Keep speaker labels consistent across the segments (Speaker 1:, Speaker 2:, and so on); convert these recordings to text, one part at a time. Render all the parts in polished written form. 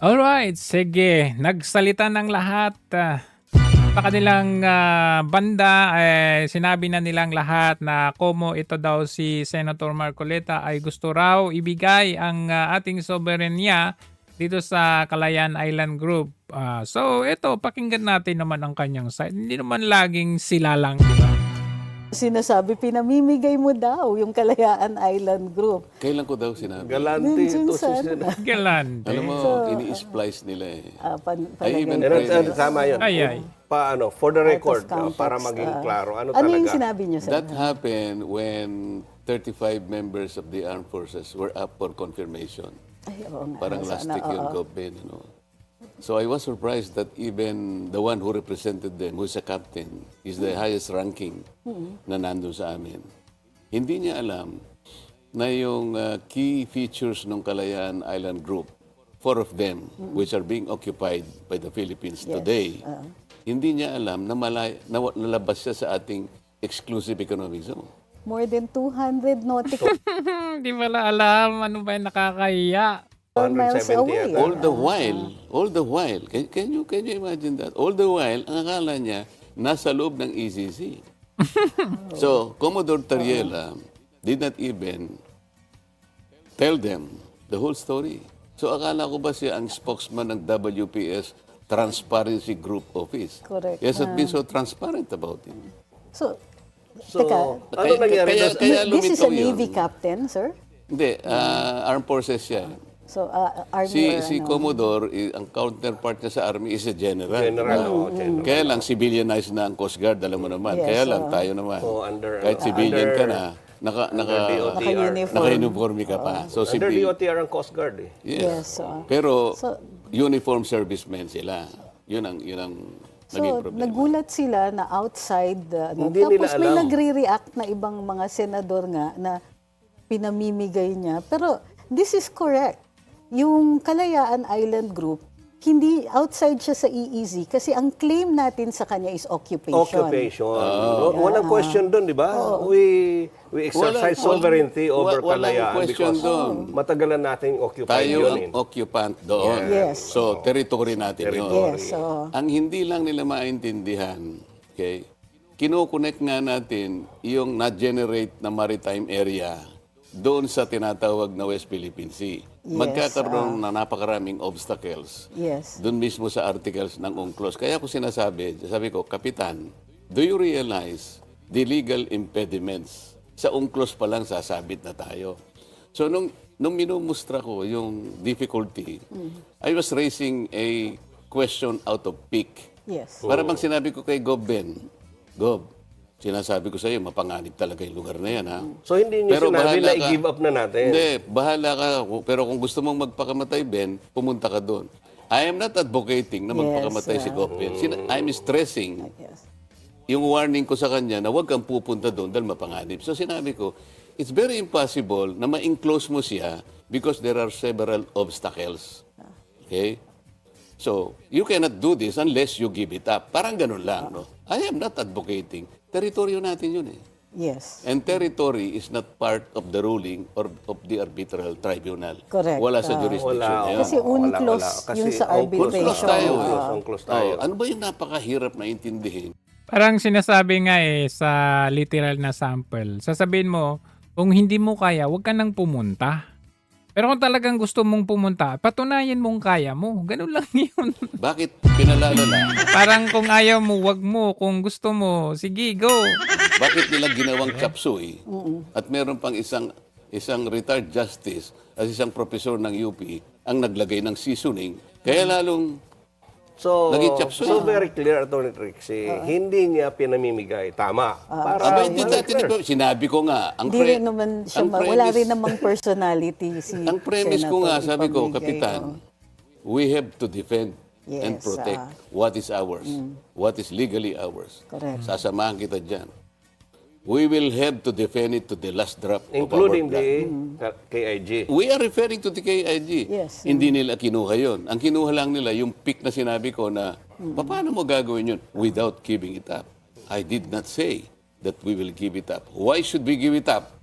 Speaker 1: Alright, sige. Nagsalita ng lahat. Sa kanilang banda, sinabi na nilang lahat na komo ito daw si Senator Marcoleta ay gusto raw ibigay ang ating soberenya dito sa Calayan Island Group. So ito, pakinggan natin naman ang kanyang side. Hindi naman laging sila lang, di ba?
Speaker 2: Sinasabi, pinamimigay mo daw yung Kalayaan Island Group.
Speaker 3: Kailan ko daw sinabi?
Speaker 4: Galante ito si
Speaker 2: Minsan.
Speaker 4: Sen.
Speaker 1: Galante.
Speaker 3: Alam mo, ini-splice nila eh.
Speaker 2: Palagay
Speaker 3: even
Speaker 2: ko.
Speaker 3: pray-
Speaker 4: Tama yun.
Speaker 1: Ay.
Speaker 4: Paano, for the record,
Speaker 2: Out of context,
Speaker 4: para maging klaro, ano
Speaker 2: Ano yung
Speaker 4: talaga?
Speaker 2: sinabi niyo, Sen?
Speaker 3: That happened when 35 members of the armed forces were up for confirmation.
Speaker 2: Ay, oo nga.
Speaker 3: Parang last
Speaker 2: Sana,
Speaker 3: week yung
Speaker 2: oo.
Speaker 3: Gobben, you know. So I was surprised that even the one who represented them, who's a captain, is the highest ranking na nandun sa amin. Hindi niya alam na yung key features ng Kalayaan Island Group, 4 of them, which are being occupied by the Philippines today, hindi niya alam na nalabas siya sa ating exclusive economic zone.
Speaker 2: More than 200 nautical
Speaker 1: Hindi pala alam ano ba yung nakakahiya.
Speaker 2: miles
Speaker 4: 170
Speaker 2: away.
Speaker 4: yata.
Speaker 3: All the while, can you imagine that? All the while, ang akala niya, nasa loob ng ECC. So, Commodore Tariela did not even tell them the whole story. So, akala ko ba siya ang spokesman ng WPS Transparency Group Office?
Speaker 2: Correct.
Speaker 3: He hasn't been so transparent about it.
Speaker 2: So,
Speaker 4: So,
Speaker 2: teka,
Speaker 4: ano nangyari doon?
Speaker 2: this is a
Speaker 3: lumitaw yun.
Speaker 2: Navy captain, sir?
Speaker 3: Hindi, armed forces siya.
Speaker 2: So, Army or
Speaker 3: Si
Speaker 2: ano?
Speaker 3: Commodore, ang counterpart niya sa Army is a general.
Speaker 4: General, general.
Speaker 3: Kaya lang, civilianized na ang Coast Guard, alam mo naman.
Speaker 2: Yes,
Speaker 3: Kaya lang, tayo naman. Kahit civilian ka na, naka-uniforme ka pa. So,
Speaker 4: Under DOTR ang Coast Guard eh.
Speaker 2: Yes.
Speaker 3: Pero,
Speaker 2: So-
Speaker 3: uniform servicemen sila. Yun ang naging
Speaker 2: So,
Speaker 3: problema.
Speaker 2: nagulat sila na outside,
Speaker 4: Hindi nila
Speaker 2: tapos may
Speaker 4: alam.
Speaker 2: nagre-react na ibang mga senador nga na pinamimigay niya. Pero this is correct. Yung Kalayaan Island Group, hindi outside siya sa EEZ kasi ang claim natin sa kanya is occupation.
Speaker 4: Occupation. Walang question doon, di ba? We exercise sovereignty over
Speaker 3: walang
Speaker 4: Kalayaan
Speaker 3: question
Speaker 4: because
Speaker 3: doon.
Speaker 4: matagalan nating occupied
Speaker 3: Tayo
Speaker 4: yun
Speaker 3: ang
Speaker 4: eh.
Speaker 3: occupant doon.
Speaker 2: Yes.
Speaker 3: So, territory natin yun.
Speaker 2: Yes, so,
Speaker 3: Ang hindi lang nila maintindihan, okay, kino-connect nga natin yung na-generate na maritime area doon sa tinatawag na West Philippine Sea. Magkakaroon na napakaraming obstacles
Speaker 2: yes.
Speaker 3: doon mismo sa articles ng UNCLOS. Kaya ko sabi ko, Kapitan, do you realize the legal impediments? Sa UNCLOS pa lang sasabit na tayo. So, nung minumustra ko yung difficulty, I was raising a question out of pique.
Speaker 2: Yes.
Speaker 3: Para bang sinabi ko kay Gob Ben, Gob, sinasabi ko sa iyo, mapanganib talaga yung lugar na yan, ha?
Speaker 4: So hindi niyo sinabi
Speaker 3: bahala
Speaker 4: na
Speaker 3: ka.
Speaker 4: i-give up na natin.
Speaker 3: Hindi, bahala ka. Pero kung gusto mong magpakamatay, Ben, pumunta ka doon. I am not advocating na magpakamatay si Gob Ben. I'm stressing
Speaker 2: Yes.
Speaker 3: yung warning ko sa kanya na huwag kang pupunta doon dahil mapanganib. So sinabi ko, it's very impossible na ma-enclose mo siya because there are several obstacles. Okay? So, you cannot do this unless you give it up. Parang ganun lang, no? I am not advocating. Teritoryo natin yun eh.
Speaker 2: Yes.
Speaker 3: And territory is not part of the ruling or of the arbitral tribunal.
Speaker 2: Correct.
Speaker 3: Wala sa jurisdiction
Speaker 4: Wala.
Speaker 3: na yun.
Speaker 2: Kasi unclose yun sa arbitration.
Speaker 3: Unclose tayo.
Speaker 4: Unclose tayo.
Speaker 3: Ano ba yung napakahirap na intindihin?
Speaker 1: Parang sinasabi nga sa literal na sample, sasabihin mo, kung hindi mo kaya, huwag ka nang pumunta. Pero kung talagang gusto mong pumunta, patunayan mong kaya mo. Ganun lang yun.
Speaker 3: Bakit pinalalala?
Speaker 1: Parang kung ayaw mo, wag mo. Kung gusto mo, sige, go.
Speaker 3: Bakit nila ginawang chapsuy at meron pang isang retired justice at isang professor ng UP ang naglagay ng seasoning? Kaya lalong
Speaker 4: So,
Speaker 3: Naging chapsuy.
Speaker 4: so very clear, Atty. Trixie, hindi niya pinamimigay. Tama. Para
Speaker 3: aba, hindi natin sinabi ko nga.
Speaker 2: Hindi rin naman siya, wala rin namang personality si
Speaker 3: Ang premise ko nga,
Speaker 2: Senator
Speaker 3: sabi ko,
Speaker 2: Ipamigay,
Speaker 3: Kapitan, we have to defend and
Speaker 2: Yes,
Speaker 3: protect what is ours, what is legally ours.
Speaker 2: Correct.
Speaker 3: Sasamahan kita dyan. We will have to defend it to the last drop
Speaker 4: including
Speaker 3: of our blood.
Speaker 4: the KIG.
Speaker 3: We are referring to the KIG.
Speaker 2: Yes.
Speaker 3: Hindi nila kinuha yun. Ang kinuha lang nila, yung pick na sinabi ko na, paano mo gagawin yun without giving it up? I did not say that we will give it up. Why should we give it up?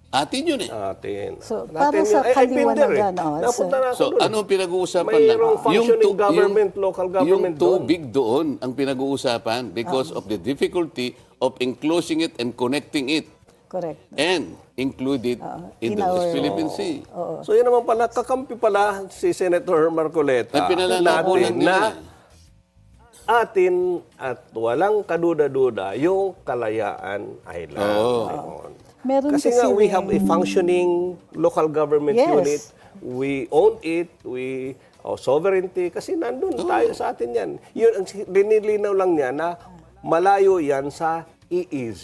Speaker 3: Atin yun eh.
Speaker 4: Atin.
Speaker 2: So,
Speaker 4: Natin
Speaker 2: para sa
Speaker 4: yun. I've been there
Speaker 2: kaliwanagan,
Speaker 4: Napunta na ako
Speaker 3: So,
Speaker 4: doon.
Speaker 3: ano ang pinag-uusapan lang?
Speaker 4: Mayroong functioning government, local government
Speaker 3: yung tubig doon ang pinag-uusapan because of the difficulty of enclosing it and connecting it
Speaker 2: Correct.
Speaker 3: and include it in
Speaker 2: in
Speaker 3: the West
Speaker 2: our-
Speaker 3: Philippine Sea.
Speaker 4: So yun naman pala, kakampi pala si Senator Marcoleta
Speaker 3: Ay, pinalalago lang
Speaker 4: natin na
Speaker 3: nila.
Speaker 4: atin at walang kaduda-duda yung Kalayaan Island.
Speaker 2: Meron
Speaker 4: Kasi nga, we
Speaker 2: rin-
Speaker 4: have a functioning local government
Speaker 2: Yes.
Speaker 4: unit. We own it. Sovereignty. Kasi nandun tayo sa atin yan. Yun, ang linilinaw lang niya na malayo yan sa EEZ.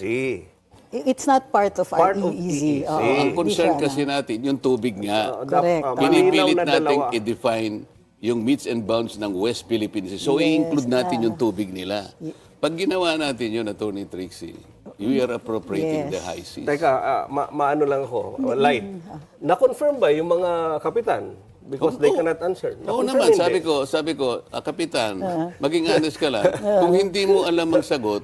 Speaker 2: It's not part of
Speaker 4: Part
Speaker 2: our
Speaker 4: of
Speaker 2: EEZ.
Speaker 4: EEZ.
Speaker 2: Oo,
Speaker 3: Ang
Speaker 2: hindi
Speaker 3: concern
Speaker 2: siya,
Speaker 3: kasi natin, yung tubig nga.
Speaker 2: Correct.
Speaker 3: Pinipilit
Speaker 4: malinaw na
Speaker 3: natin
Speaker 4: dalawa.
Speaker 3: i-define yung meets and bounds ng West Philippine Sea. So, i-include natin yung tubig nila. Pag ginawa natin yun, Attorney Trixie, we are appropriating
Speaker 2: Yes.
Speaker 3: the high seas.
Speaker 4: Teka, maano lang ako, light. Na-confirm ba yung mga kapitan? Because they cannot answer.
Speaker 3: Oo
Speaker 4: Na-confirm
Speaker 3: naman,
Speaker 4: hindi?
Speaker 3: sabi ko, Kapitan, maging honest ka lang. Kung hindi mo alam ang sagot,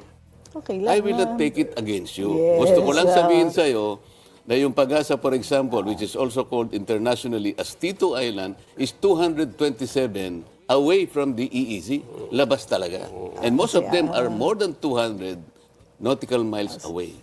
Speaker 2: Okay lang.
Speaker 3: I will not take it against you.
Speaker 2: Yes,
Speaker 3: Gusto ko lang sabihin sa'yo na yung Pag-asa, for example, which is also called internationally as Tito Island, is 227 away from the EEZ. Labas talaga. And most of them are more than 200 nautical miles away.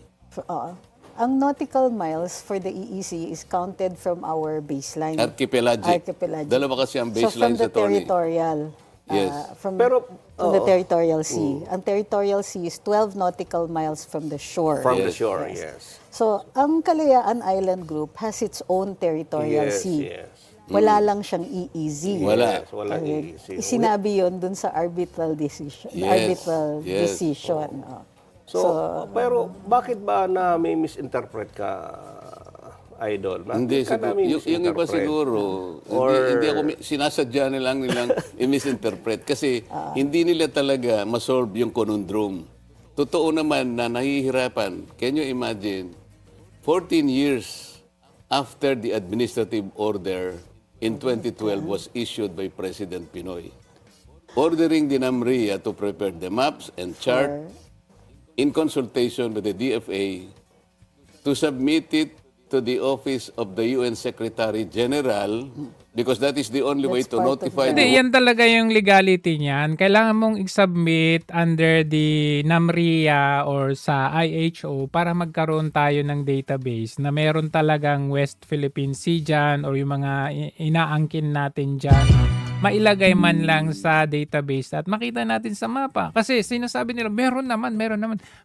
Speaker 2: Ang nautical miles for the EEZ is counted from our baseline.
Speaker 3: Archipelagic. Dalawa kasi ang baseline
Speaker 2: so
Speaker 3: sa
Speaker 2: from the
Speaker 3: Tony.
Speaker 2: territorial.
Speaker 3: Yes.
Speaker 2: From
Speaker 4: Pero,
Speaker 2: the territorial sea. Ang territorial sea is 12 nautical miles from the shore.
Speaker 4: From the
Speaker 3: Yes.
Speaker 4: shore, yes.
Speaker 2: So, ang Kalayaan Island Group has its own territorial
Speaker 4: Yes,
Speaker 2: sea.
Speaker 4: yes.
Speaker 2: Wala lang siyang EEZ.
Speaker 3: Wala.
Speaker 4: Yes, wala EEZ.
Speaker 2: Sinabi yon dun sa arbitral decision.
Speaker 3: Yes,
Speaker 2: Arbitral
Speaker 3: yes.
Speaker 2: decision.
Speaker 4: So, pero bakit ba na may misinterpret ka, Idol? Bakit
Speaker 3: Hindi,
Speaker 4: ka na
Speaker 3: siguro,
Speaker 4: may
Speaker 3: yung iba
Speaker 4: misinterpret?
Speaker 3: siguro, hindi ako, sinasadya nilang i-misinterpret kasi hindi nila talaga masolve yung conundrum. Totoo naman na nahihirapan. Can you imagine, 14 years after the administrative order in 2012 was issued by President Pinoy, ordering the NAMRIA to prepare the maps and chart in consultation with the DFA to submit it to the office of the UN Secretary General because that is the only way
Speaker 2: That's
Speaker 3: to
Speaker 2: part of
Speaker 3: notify
Speaker 1: Hindi,
Speaker 3: the
Speaker 1: yan talaga yung legality niyan. Kailangan mong i-submit under the NAMRIA or sa IHO para magkaroon tayo ng database na meron talagang West Philippine Sea dyan or yung mga inaangkin natin dyan. Mailagay man lang sa database at makita natin sa mapa. Kasi sinasabi nila, meron naman.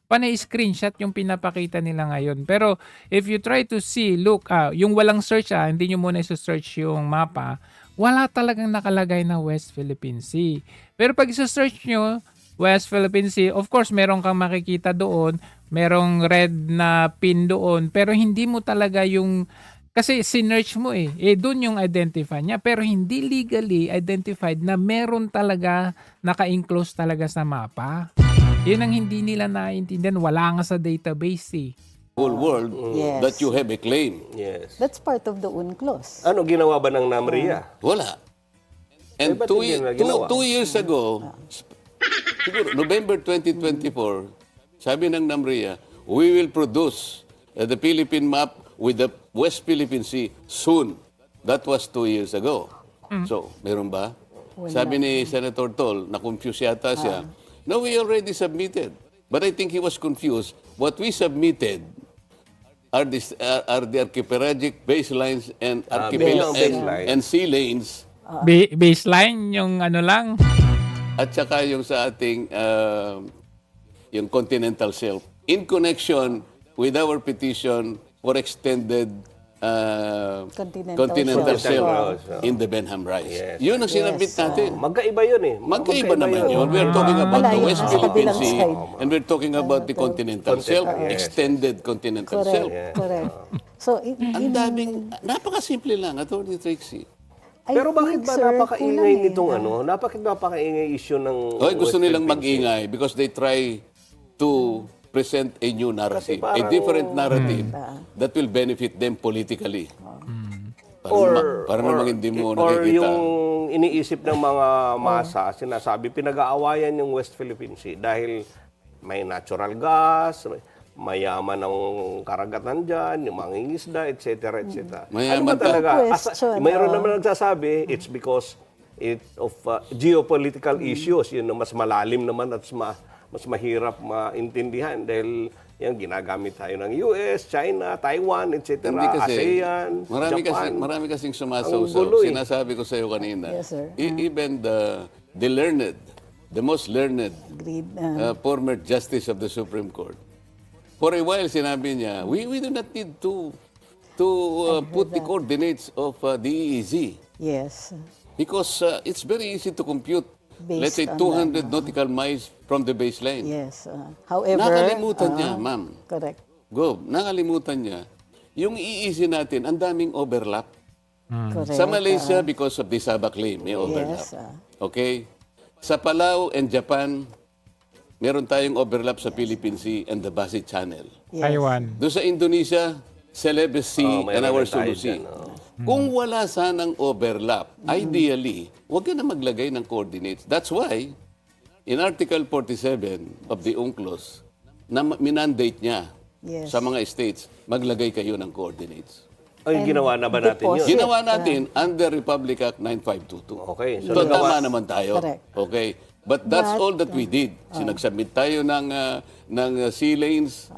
Speaker 1: Panay screenshot yung pinapakita nila ngayon. Pero if you try to see, look, yung walang search, hindi nyo muna isa-search yung mapa, wala talagang nakalagay na West Philippine Sea. Pero pag isa-search nyo, West Philippine Sea, of course, meron kang makikita doon, merong red na pin doon, pero hindi mo talaga yung kasi sinearch mo doon yung identify niya pero hindi legally identified na meron talaga naka-enclose talaga sa mapa. Yun ang hindi nila naiintindihan. Wala nga sa database
Speaker 3: whole world
Speaker 2: Yes.
Speaker 3: that you have a claim.
Speaker 4: Yes.
Speaker 2: That's part of the UNCLOS.
Speaker 4: Ano ginawa ba ng NAMRIA?
Speaker 3: Wala. And
Speaker 4: ba't hindi na ginawa?
Speaker 3: 2 years ago, siguro November 2024, sabi ng NAMRIA, we will produce the Philippine map with the West Philippine Sea soon. That was 2 years ago. So, meron ba? Sabi ni Senator Tol, na-confuse yata siya. No, we already submitted. But I think he was confused. What we submitted are the archipelagic baselines and
Speaker 4: baselines.
Speaker 3: and sea lanes
Speaker 1: baseline yung ano lang.
Speaker 3: at saka yung sa ating yung continental shelf in connection with our petition for extended
Speaker 2: Continental
Speaker 3: shelf
Speaker 4: shelf.
Speaker 3: in the Benham Rise.
Speaker 4: Yes.
Speaker 3: Yun ang sinabit natin.
Speaker 4: Magkaiba yun eh.
Speaker 3: Magkaiba naman yun. We're talking about the
Speaker 2: Malayo
Speaker 3: West
Speaker 2: na sa
Speaker 3: Philippine
Speaker 2: kabilang
Speaker 3: Sea
Speaker 2: side.
Speaker 3: and we're talking about the continental shelf,
Speaker 4: Yes.
Speaker 3: extended continental
Speaker 2: Correct.
Speaker 3: shelf.
Speaker 2: Correct. So,
Speaker 3: Ang daming, napakasimple lang, Atty. Trixie.
Speaker 2: I
Speaker 4: Pero bakit
Speaker 2: think,
Speaker 4: ba
Speaker 2: sir,
Speaker 4: napakaingay
Speaker 2: kulang
Speaker 4: nitong ano? Bakit napakaingay issue ng
Speaker 3: Okay, gusto
Speaker 4: West
Speaker 3: nilang
Speaker 4: Philippine Sea?
Speaker 3: mag-ingay because they try to present a new narrative, a
Speaker 4: parang-
Speaker 3: different narrative that will benefit them politically. Para namang hindi mo
Speaker 4: or
Speaker 3: nakikita.
Speaker 4: yung iniisip ng mga masa, sinasabi, pinag-aawayan yung West Philippine Sea dahil may natural gas. mayaman ang karagatan dyan, yung mangingisda, etc. etc.
Speaker 3: Mayaman
Speaker 4: Ano ba talaga?
Speaker 2: Question,
Speaker 4: Mayroon naman nagsasabi, it's because of geopolitical issues. Yun, mas malalim naman at mas mahirap maintindihan dahil yan, ginagamit tayo ng US, China, Taiwan, etc.
Speaker 3: Hindi kasi,
Speaker 4: ASEAN, Japan.
Speaker 3: marami kasing
Speaker 4: Ang
Speaker 3: sumasawsaw.
Speaker 4: gulo eh.
Speaker 3: Sinasabi ko sa iyo kanina.
Speaker 2: Yes, sir.
Speaker 3: Even the learned, the most learned
Speaker 2: Agreed.
Speaker 3: former justice of the Supreme Court, for a while sinabi niya, we do not need to put the coordinates of the EEZ
Speaker 2: Yes.
Speaker 3: because it's very easy to compute,
Speaker 2: Based
Speaker 3: let's say,
Speaker 2: on
Speaker 3: 200 nautical miles from the baseline.
Speaker 2: Yes. However,
Speaker 3: Nakalimutan niya, ma'am.
Speaker 2: correct.
Speaker 3: Nakalimutan niya. Yung EEZ natin, ang daming overlap.
Speaker 2: Correct.
Speaker 3: Sa Malaysia, because of the Sabah claim, may overlap.
Speaker 2: Yes.
Speaker 3: Okay? Sa Palau and Japan, meron tayong overlap sa Philippine Sea and the Basi Channel.
Speaker 2: Yes.
Speaker 1: Taiwan.
Speaker 3: Doon sa Indonesia, Celebes Sea and
Speaker 4: mayroon
Speaker 3: our
Speaker 4: din tayo
Speaker 3: Sulu Sea.
Speaker 4: dyan,
Speaker 3: Kung wala sanang overlap, ideally, huwag ka na maglagay ng coordinates. That's why, in Article 47 of the UNCLOS, na minandate niya
Speaker 2: Yes.
Speaker 3: sa mga states, maglagay kayo ng coordinates.
Speaker 4: Ay, ginawa na ba natin yun?
Speaker 2: deposit.
Speaker 3: Ginawa natin under Republic Act 9522.
Speaker 4: Okay.
Speaker 3: So,
Speaker 4: So,
Speaker 3: tama naman tayo.
Speaker 2: Correct.
Speaker 3: Okay. But that's all that we did. Sinagsubmit tayo ng sea lanes,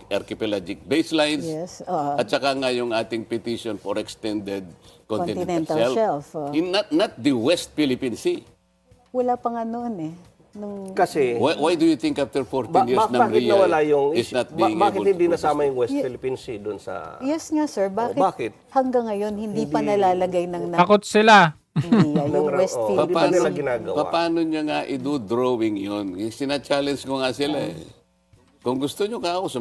Speaker 3: archipelagic baselines,
Speaker 2: Yes.
Speaker 3: at saka nga yung ating petition for extended continental,
Speaker 2: Continental
Speaker 3: shelf.
Speaker 2: shelf,
Speaker 3: Not the West Philippine Sea.
Speaker 2: Wala pa nga noon eh. Nung,
Speaker 4: Kasi,
Speaker 3: Why do you think after 14 years ng
Speaker 4: bakit
Speaker 3: RIA
Speaker 4: nawala yung
Speaker 3: is not being
Speaker 4: bakit
Speaker 3: able
Speaker 4: hindi
Speaker 3: to
Speaker 4: nasama yung West Philippine Sea doon sa...
Speaker 2: yes nga sir, bakit,
Speaker 4: bakit?
Speaker 2: hanggang ngayon hindi pa nalalagay ng
Speaker 1: Takot sila.
Speaker 2: India, yung
Speaker 4: Ng-
Speaker 2: West
Speaker 4: oh,
Speaker 2: Philippines?
Speaker 4: Hindi pa nila ginagawa.
Speaker 3: Paano niya nga i-do-drawing yun? Sina-challenge ko nga sila eh. Kung gusto nyo ka ako,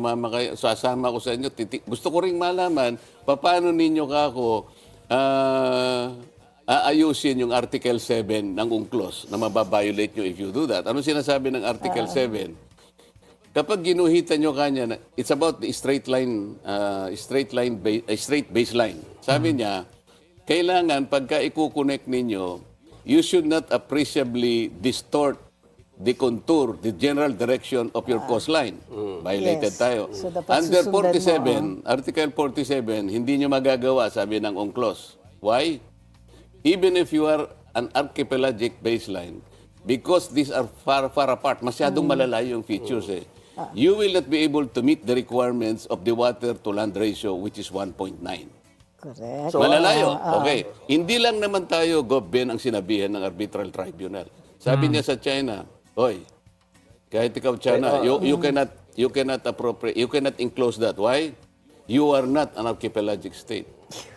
Speaker 3: sasama ko sa inyo. Gusto ko ring malaman, paano ninyo ka ako aayusin yung Article 7 ng UNCLOS na mababiolate nyo if you do that. Ano sinasabi ng Article 7? Kapag ginuhitan nyo kanya, it's about the straight baseline. Sabi niya, kailangan pagka i-connect ninyo, you should not appreciably distort the contour, the general direction of your coastline. Violated
Speaker 2: Yes.
Speaker 3: tayo.
Speaker 2: So, dapat
Speaker 3: Under
Speaker 2: susundan
Speaker 3: 47, Article 47, hindi nyo magagawa, sabi ng UNCLOS. Why? Even if you are an archipelagic baseline, because these are far apart, masyadong malalayo yung features eh. You will not be able to meet the requirements of the water-to-land ratio, which is 1.9.
Speaker 2: Correct.
Speaker 3: Malalayo. Okay. Hindi lang naman tayo, Gov. ang sinabihan ng arbitral tribunal. Sabi niya sa China, oy, kahit ikaw China, you cannot appropriate, you cannot enclose that. Why? You are not an archipelagic state.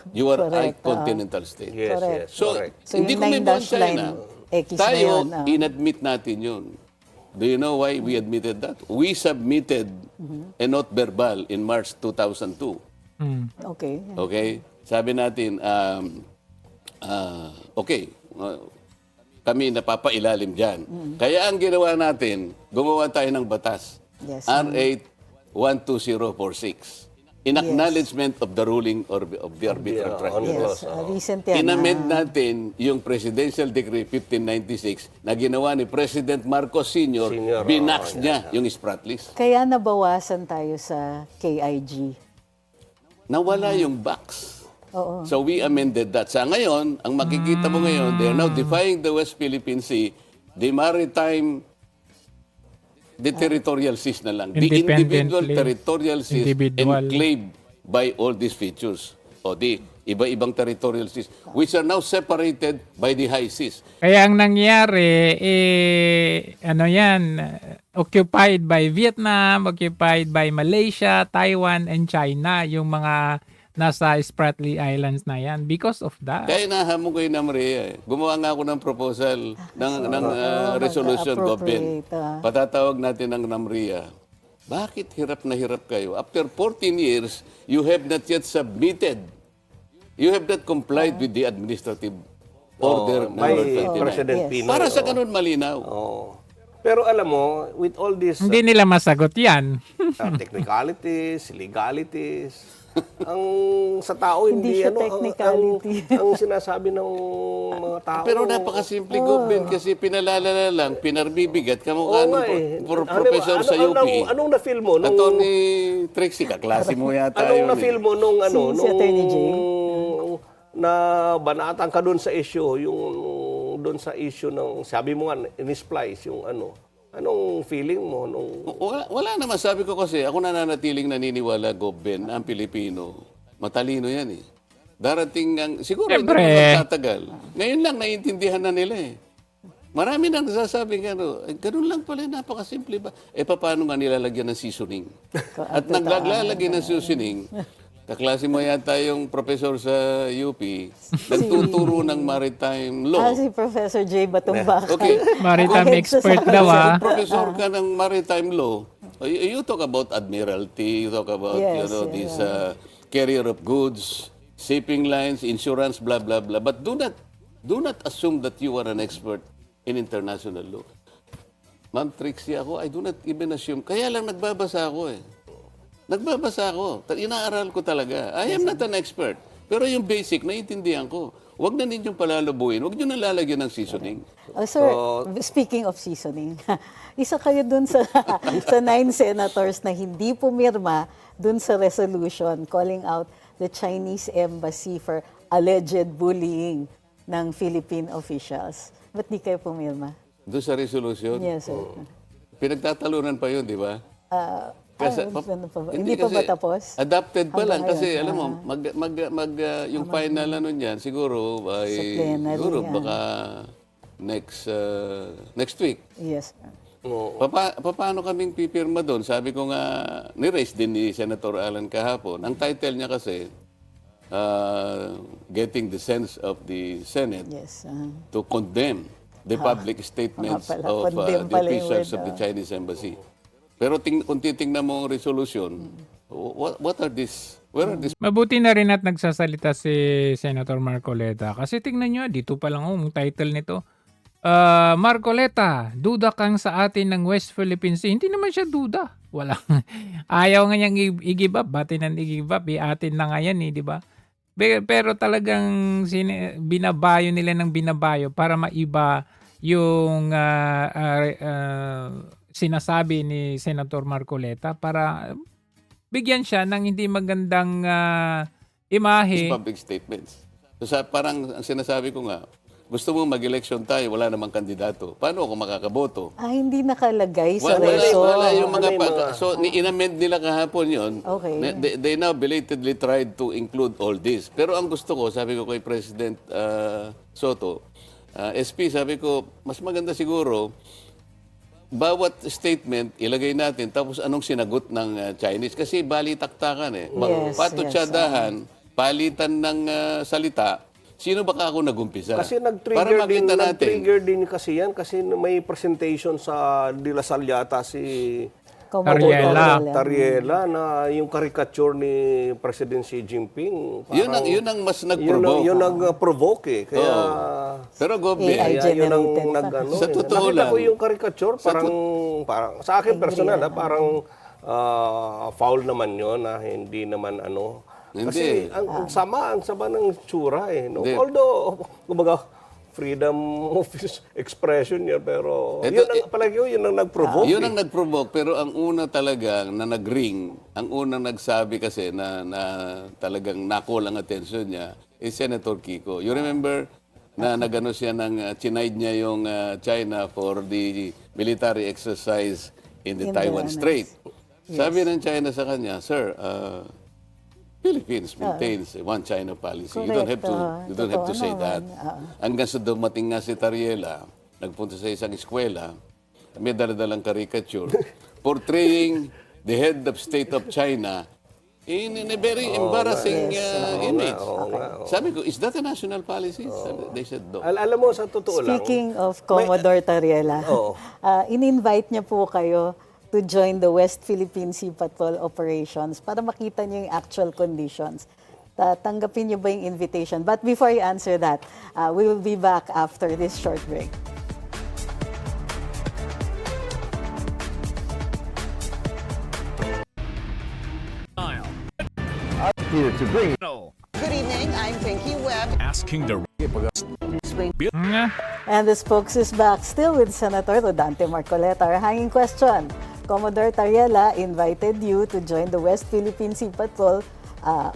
Speaker 3: You are a
Speaker 2: Correct,
Speaker 3: continental state.
Speaker 4: Yes,
Speaker 2: Correct.
Speaker 4: yes,
Speaker 3: So,
Speaker 4: correct.
Speaker 2: So,
Speaker 3: hindi
Speaker 2: yung
Speaker 3: ko may buwan
Speaker 2: 9-dash
Speaker 3: China.
Speaker 2: line, X na
Speaker 3: Tayo,
Speaker 2: yun,
Speaker 3: inadmit natin yun. Do you know why we admitted that? We submitted a note verbal in March 2002.
Speaker 2: Okay.
Speaker 3: Okay? Sabi natin, okay, kami napapailalim dyan. Kaya ang ginawa natin, gumawa tayo ng batas.
Speaker 2: Yes.
Speaker 3: R8 12046. In acknowledgement of the ruling of the arbitral tribunal.
Speaker 2: Yes. Recent yan.
Speaker 3: Inamend natin yung Presidential Decree 1596 na ginawa ni President Marcos Sr.
Speaker 4: Senior,
Speaker 3: Binax niya yung Spratlys.
Speaker 2: Kaya nabawasan tayo sa KIG.
Speaker 3: Nawala yung box.
Speaker 2: Oo.
Speaker 3: So we amended that. Sa ngayon, ang makikita mo ngayon, they are now defying the West Philippine Sea, the maritime, the territorial seas na lang. The individual
Speaker 1: Independently.
Speaker 3: territorial seas
Speaker 1: Individual.
Speaker 3: enclaved by all these features. O di, iba-ibang territorial seas, which are now separated by the high seas.
Speaker 1: Kaya ang nangyari, ano yan, occupied by Vietnam, occupied by Malaysia, Taiwan, and China, yung mga nasa Spratly Islands na yan because of that.
Speaker 3: Kaya nahamon ko yung NAMRIA. Gumawa nga ako ng proposal ng resolution, Govben.
Speaker 2: mag-appropriate,
Speaker 3: Patatawag natin ng NAMRIA. Bakit hirap na hirap kayo? After 14 years, you have not yet submitted. You have not complied with the administrative order
Speaker 4: By
Speaker 3: number 29.
Speaker 4: President
Speaker 2: Yes.
Speaker 4: Pinoy.
Speaker 3: Para sa ganun malinaw.
Speaker 4: Pero alam mo, with all these
Speaker 1: Hindi nila masagot yan.
Speaker 4: technicalities, legalities, Ang sa tao
Speaker 2: Hindi
Speaker 4: hindi,
Speaker 2: siya
Speaker 4: ano
Speaker 2: technicality.
Speaker 4: ang sinasabi ng mga tao.
Speaker 3: Pero napakasimple, Govben, kasi pinalalala lang, pinarbibigat, kamukha
Speaker 4: Oo
Speaker 3: ng
Speaker 4: nga eh.
Speaker 3: professor sa UP.
Speaker 4: Anong na-feel mo nung
Speaker 3: Attorney Trixie, kaklase mo yata
Speaker 4: anong
Speaker 3: yun.
Speaker 4: na-feel mo nung ano
Speaker 2: Si Attorney Jay?
Speaker 4: na banatan ka doon sa issue, yung doon sa issue ng sabi mo nga in-splice yung ano. Anong feeling mo nung
Speaker 3: Wala naman. Sabi ko kasi, ako nananatiling naniniwala, Govben, ang Pilipino, matalino yan eh. Darating ang, siguro hindi
Speaker 1: Siyempre.
Speaker 3: naman magtatagal. Ngayon lang, naiintindihan na nila eh. Marami nang nasasabing ganun lang pala, napakasimple ba? Paano nga nilalagyan ng seasoning? At naglalagay ng seasoning, kaklase mo yata yung professor sa UP, nagtuturo ng maritime law.
Speaker 2: Si Professor J. Batumbaka.
Speaker 3: Okay.
Speaker 1: Maritime expert daw
Speaker 3: Kung professor ka ng maritime law, you talk about admiralty, you talk about
Speaker 2: Yes,
Speaker 3: this carrier of goods, shipping lines, insurance, blah blah blah. But do not assume that you are an expert in international law. Ma'am Trixie, I do not even assume. Kaya lang nagbabasa ako eh. Nagbabasa ako. Inaaral ko talaga. I am not an expert. Pero yung basic, naiintindihan ko. Huwag na ninyong palalabuin. Huwag nyo na lalagyan ng seasoning.
Speaker 2: Sir, speaking of seasoning, isa kayo dun sa 9 senators na hindi pumirma dun sa resolution calling out the Chinese embassy for alleged bullying ng Philippine officials. Ba't di kayo pumirma?
Speaker 3: Doon sa resolution,
Speaker 2: Yes, sir.
Speaker 3: pinagtatalunan pa yun, di ba?
Speaker 2: Ano pa ba? Hindi pa ba tapos?
Speaker 3: Adapted pa lang
Speaker 2: Hanggang
Speaker 3: kasi
Speaker 2: ngayon,
Speaker 3: alam mo yung final ano niyan siguro
Speaker 2: Sa plenary,
Speaker 3: siguro baka next week.
Speaker 2: Yes, sir.
Speaker 3: Paano kaming pipirma doon? Sabi ko nga, ni-raise din ni Senator Alan kahapon. Ang title niya kasi, getting the sense of the Senate
Speaker 2: Yes.
Speaker 3: to condemn the public statements
Speaker 2: pala,
Speaker 3: of
Speaker 2: condemn
Speaker 3: the
Speaker 2: pala yung
Speaker 3: officials
Speaker 2: word,
Speaker 3: of the Chinese Embassy. Pero kung titingnan mo ang resolution, what are these? Where are these?
Speaker 1: Mabuti na rin at nagsasalita si Senator Marcoleta. Kasi tingnan nyo, dito pa lang ang title nito. Marcoleta, duda kang sa atin ng West Philippine Sea. Hindi naman siya duda. Wala. Ayaw nga niyang i-give up. Bati nang i-give up. Atin na nga yan, di ba? Pero talagang binabayo nila ng binabayo para maiba yung sinasabi ni Senator Marcoleta para bigyan siya ng hindi magandang imahe.
Speaker 3: Public statements. So, parang ang sinasabi ko nga, gusto mo mag-election tayo, wala namang kandidato. Paano ako makakaboto?
Speaker 2: Hindi nakalagay sa
Speaker 3: Wala
Speaker 2: resolution.
Speaker 3: yung mga so in-amend nila kahapon yun.
Speaker 2: Okay.
Speaker 3: They now belatedly tried to include all this. Pero ang gusto ko, sabi ko kay President Soto, SP, sabi ko, mas maganda siguro, bawat statement ilagay natin, tapos anong sinagot ng Chinese. Kasi balitaktakan eh.
Speaker 2: Yes,
Speaker 3: Patutsadahan, palitan ng salita, sino baka ako nagumpisa?
Speaker 4: kasi
Speaker 3: Para makita natin.
Speaker 4: nag-trigger din kasi yan kasi may presentation sa De La Salle yata si
Speaker 1: Tariela.
Speaker 4: Tariela na yung caricature ni President Xi Jinping.
Speaker 3: Yun ang mas nag-provoke.
Speaker 4: Yun nag-provoke eh. Kaya
Speaker 3: Pero Gobe,
Speaker 2: AI
Speaker 4: yun ang
Speaker 2: generated pa.
Speaker 4: nag-ano.
Speaker 3: Sa totoo
Speaker 4: Nakita
Speaker 3: lang.
Speaker 4: ko yung caricature, parang sa akin personal, parang foul naman yun, na hindi naman ano. Kasi ang sama ng tsura eh. No? Although, kumbaga, freedom of expression yun, pero yun ang, palagi yun ang nag-provoke.
Speaker 3: Yun ang nag-provoke, pero ang una talaga na nag-ring, ang unang nagsabi kasi na talagang nakulang attention niya is Senator Kiko. You remember na nagano siya chinaid niya yung China for the military exercise in the Taiwan Strait. Sabi ng China sa kanya, Sir, Philippines maintains a one China policy. You don't have to say that. Hanggang sa dumating nga si Tariela, nagpunta sa isang eskwela, may daladalang caricature, portraying the head of state of China in a very embarrassing image. Sabi ko, is that a national policy? They said, no.
Speaker 4: Alam mo, sa totoo lang.
Speaker 2: Speaking of Commodore Tariela, in-invite niya po kayo to join the West Philippine Sea Patrol operations para makita niyo yung actual conditions. Tanggapin niyo ba yung invitation? But before you answer that, we will be back after this short break.
Speaker 5: Good evening, I'm Pinky Webb.
Speaker 6: Asking the
Speaker 1: Nga.
Speaker 2: And the spokes is back still with Senator Rodante Marcoleta. Our hanging question. Commodore Tariela invited you to join the West Philippine Sea Patrol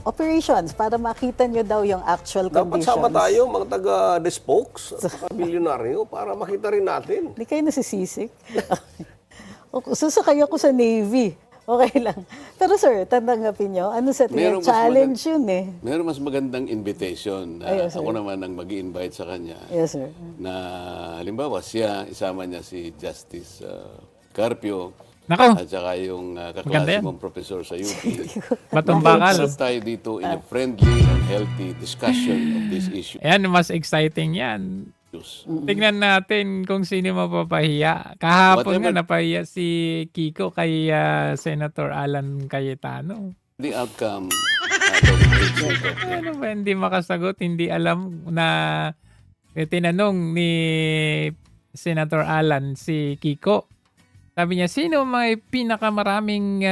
Speaker 2: operations para makita nyo daw yung actual
Speaker 4: Dapat
Speaker 2: conditions.
Speaker 4: sama tayo, mga taga-The Spokes, at mga bilyonaryo, para makita rin natin.
Speaker 2: Hindi kayo nasisisik? Susakay ako sa Navy. Okay lang. Pero sir, tanggapin nyo, ano sa tingin?
Speaker 3: Merong mas
Speaker 2: Challenge yun eh.
Speaker 3: Meron mas magandang invitation.
Speaker 2: Yes, sir.
Speaker 3: Ako naman ang mag-i-invite sa kanya.
Speaker 2: Yes, sir.
Speaker 3: Na halimbawa siya, isama niya si Justice Carpio.
Speaker 1: Nako,
Speaker 3: At saka yung
Speaker 1: Maganda
Speaker 3: kaklase
Speaker 1: yan.
Speaker 3: mong professor sa UP.
Speaker 1: batong bakal.
Speaker 3: Usap tayo dito in a friendly and healthy discussion of this issue.
Speaker 1: Ayan, mas exciting yan. Tingnan natin kung sino mapapahiya. Kahapon nga
Speaker 3: Whatever.
Speaker 1: napahiya si Kiko kay Senator Alan Cayetano.
Speaker 3: The outcome,
Speaker 1: Ano ba, hindi makasagot, hindi alam na tinanong ni Senator Alan si Kiko. Sabi niya, sino may pinakamaraming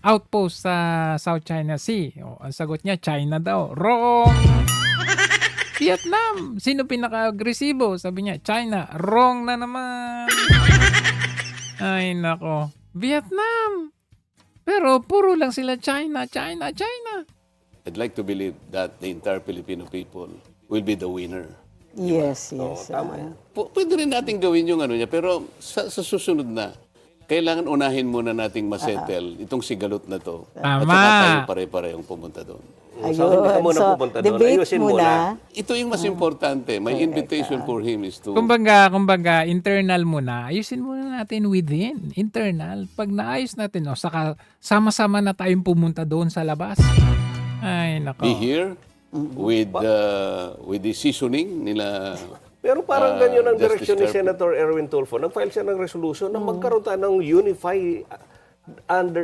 Speaker 1: outpost sa South China Sea? O, ang sagot niya, China daw. Wrong! Vietnam! Sino pinaka-agresibo? Sabi niya, China. Wrong na naman! Ay, nako. Vietnam! Pero puro lang sila China, China, China.
Speaker 3: I'd like to believe that the entire Filipino people will be the winner.
Speaker 2: Yes, yes.
Speaker 4: Tama yan.
Speaker 3: Pwede rin natin gawin yung ano niya, pero sa susunod na, kailangan unahin muna nating masettle itong sigalot na to. At
Speaker 1: Tama.
Speaker 3: saka tayo pare-parehong pumunta doon.
Speaker 4: So, hindi ka muna pupunta doon.
Speaker 2: debate
Speaker 4: Ayusin mo na.
Speaker 3: Ito yung mas importante. My invitation for him is to...
Speaker 1: Kumbaga, internal muna. Ayusin muna natin within. Internal. Pag naayos natin, saka sama-sama na tayong pumunta doon sa labas. Ay, nako.
Speaker 3: be here with the seasoning nila.
Speaker 4: Pero parang ganyan ang
Speaker 3: Justice
Speaker 4: direksyon ni
Speaker 3: Carpio.
Speaker 4: Senator Erwin Tulfo. Nag-file siya ng resolution na magkaroon tayo ng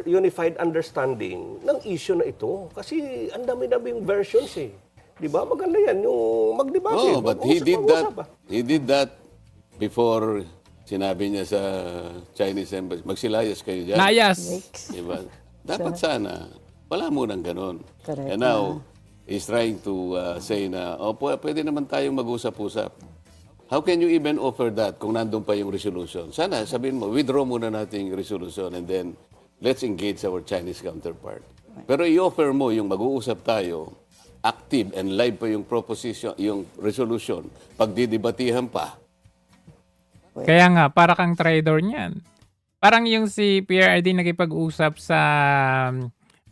Speaker 4: unified understanding ng issue na ito. Kasi ang dami-daming versions eh. Di ba? Maganda yan yung magdebate.
Speaker 3: Oh, but he did that before sinabi niya sa Chinese embassy, magsilayas kayo dyan.
Speaker 1: Layas.
Speaker 3: Diba? Dapat sana, wala munang ganon.
Speaker 2: Correct.
Speaker 3: And now, he's trying to say na, pwede naman tayong mag-usap-usap. How can you even offer that kung nandun pa yung resolution? Sana, sabihin mo, withdraw muna natin yung resolution and then let's engage our Chinese counterpart. Pero i-offer mo yung mag-uusap tayo, active and live pa yung proposition, yung resolution, pagdidibatihan pa.
Speaker 1: Kaya nga, para kang trader niyan. Parang yung si PRRD nakipag-usap sa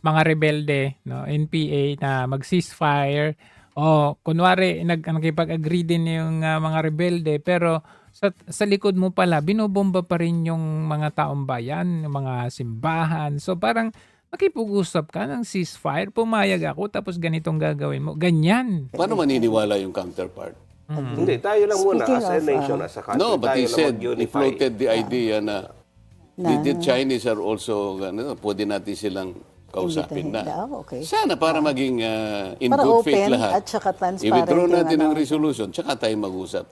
Speaker 1: mga rebelde, no, NPA na mag-ceasefire. O, kunwari, nakipag-agree din yung mga rebelde, pero sa likod mo pala, binobomba pa rin yung mga taong bayan, yung mga simbahan. So, parang makipag-usap ka ng ceasefire, pumayag ako, tapos ganitong gagawin mo. Ganyan.
Speaker 3: Paano maniniwala yung counterpart?
Speaker 4: Hindi, tayo lang muna
Speaker 2: Speaking
Speaker 4: as a
Speaker 2: of,
Speaker 4: nation, as a country.
Speaker 3: No, but he
Speaker 4: tayo lang
Speaker 3: said, he
Speaker 4: mag-unify.
Speaker 3: floated the idea na the Chinese are also, pwede natin silang kausapin na.
Speaker 2: Okay.
Speaker 3: Sana para maging in
Speaker 2: Para
Speaker 3: good faith
Speaker 2: open
Speaker 3: lahat.
Speaker 2: at saka transparent
Speaker 3: I-withdraw
Speaker 2: yung
Speaker 3: natin
Speaker 2: ano.
Speaker 3: ang resolution, tsaka tayo mag-usap.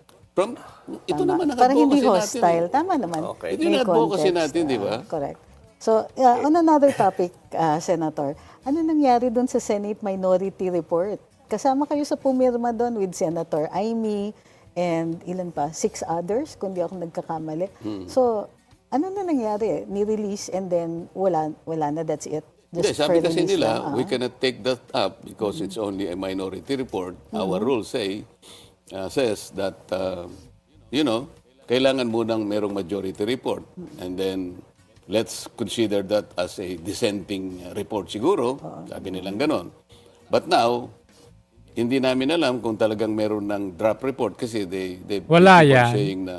Speaker 3: Ito naman ang
Speaker 2: Parang hindi
Speaker 3: advocacy
Speaker 2: hostile.
Speaker 3: natin.
Speaker 2: Tama naman.
Speaker 4: Okay.
Speaker 3: Ito yung
Speaker 2: May
Speaker 3: advocacy
Speaker 2: context.
Speaker 3: natin, di ba?
Speaker 2: Correct. So, on another topic, Senator, ano nangyari doon sa Senate Minority Report? Kasama kayo sa pumirma doon with Senator Amy and ilan pa? 6 others, kung di ako nagkakamali. So, ano na nangyari? Ni-release and then wala na, that's it?
Speaker 3: Hindi,
Speaker 2: Just
Speaker 3: sabi
Speaker 2: for
Speaker 3: kasi
Speaker 2: release
Speaker 3: nila,
Speaker 2: lang,
Speaker 3: we cannot take that up because it's only a minority report. Our rules says that, kailangan munang merong majority report. And then, let's consider that as a dissenting report siguro. Sabi nilang ganon. But now, hindi namin alam kung talagang meron ng draft report kasi they
Speaker 1: Wala
Speaker 3: keep on
Speaker 1: yan.
Speaker 3: saying na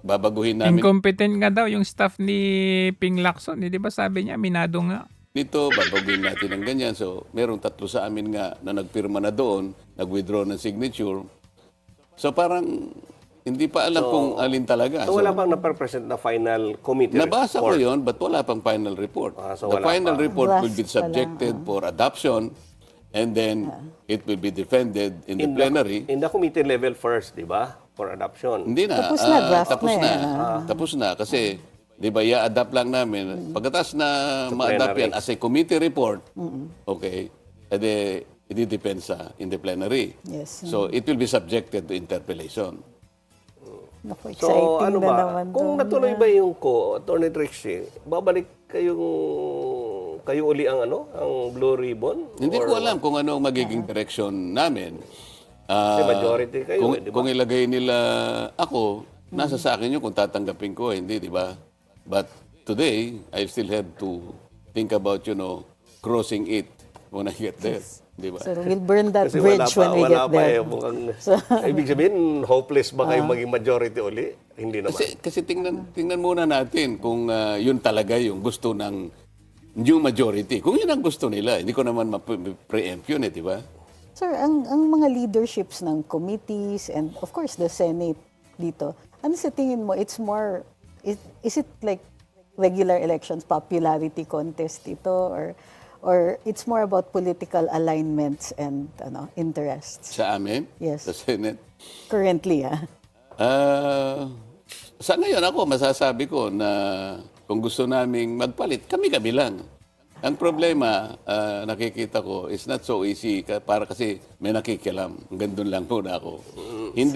Speaker 3: babaguhin namin
Speaker 1: Incompetent nga daw yung staff ni Ping Lacson. Di ba sabi niya, minado nga.
Speaker 3: dito, babaguhin natin ng ganyan. So, merong 3 sa amin nga na nagpirma na doon, nag-withdraw ng signature. So, parang hindi pa alam kung alin talaga.
Speaker 4: So, wala pang napapresent na final committee
Speaker 3: Nabasa ko
Speaker 4: report.
Speaker 3: yon, but wala pang final report.
Speaker 4: So
Speaker 3: The
Speaker 4: wala
Speaker 3: final
Speaker 4: pa.
Speaker 3: report will be
Speaker 2: Draft pa lang,
Speaker 3: subjected for adoption and then it will be defended in the plenary.
Speaker 4: In the committee level first, di ba? For adoption.
Speaker 3: Hindi na.
Speaker 2: Tapos na, draft
Speaker 3: tapos
Speaker 2: na
Speaker 3: na.
Speaker 2: eh.
Speaker 3: Tapos na kasi Di ba, i-adapt lang namin. Pagkatas na ma-adapt yan as a committee report, okay, edi depend in the plenary.
Speaker 2: Yes.
Speaker 3: So, it will be subjected to interpellation.
Speaker 2: Naku, exciting
Speaker 4: So, ano
Speaker 2: na
Speaker 4: ba?
Speaker 2: naman
Speaker 4: Kung
Speaker 2: to.
Speaker 4: natuloy ba yung Attorney Trixie, babalik kayo uli ang Blue Ribbon?
Speaker 3: Hindi ko alam kung ano ang magiging direction namin.
Speaker 4: Kasi majority kayo,
Speaker 3: kung,
Speaker 4: di ba?
Speaker 3: kung ilagay nila ako, nasa sa akin yun kung tatanggapin ko, hindi, di ba? But today, I still have to think about, crossing it when I get there. Di ba?
Speaker 2: So we'll burn that
Speaker 4: Kasi
Speaker 2: bridge when we get
Speaker 4: wala pa
Speaker 2: there.
Speaker 4: Mukhang, ibig sabihin, hopeless ba kayo maging majority uli? Hindi naman.
Speaker 3: Kasi tingnan muna natin kung yun talaga yung gusto ng new majority. Kung yun ang gusto nila, hindi ko naman ma-preempt yun, di ba?
Speaker 2: Sir, ang mga leaderships ng committees and of course the Senate dito, ano sa tingin mo, it's more, is it like regular elections, popularity contest ito, or it's more about political alignments and interests?
Speaker 3: Sa amin,
Speaker 2: Yes.
Speaker 3: sa Senate.
Speaker 2: Currently,
Speaker 3: Sa ngayon ako, masasabi ko na kung gusto naming magpalit, kami-kami lang. Ang problema, nakikita ko, is not so easy para kasi may nakikialam. Hanggang doon lang muna ako.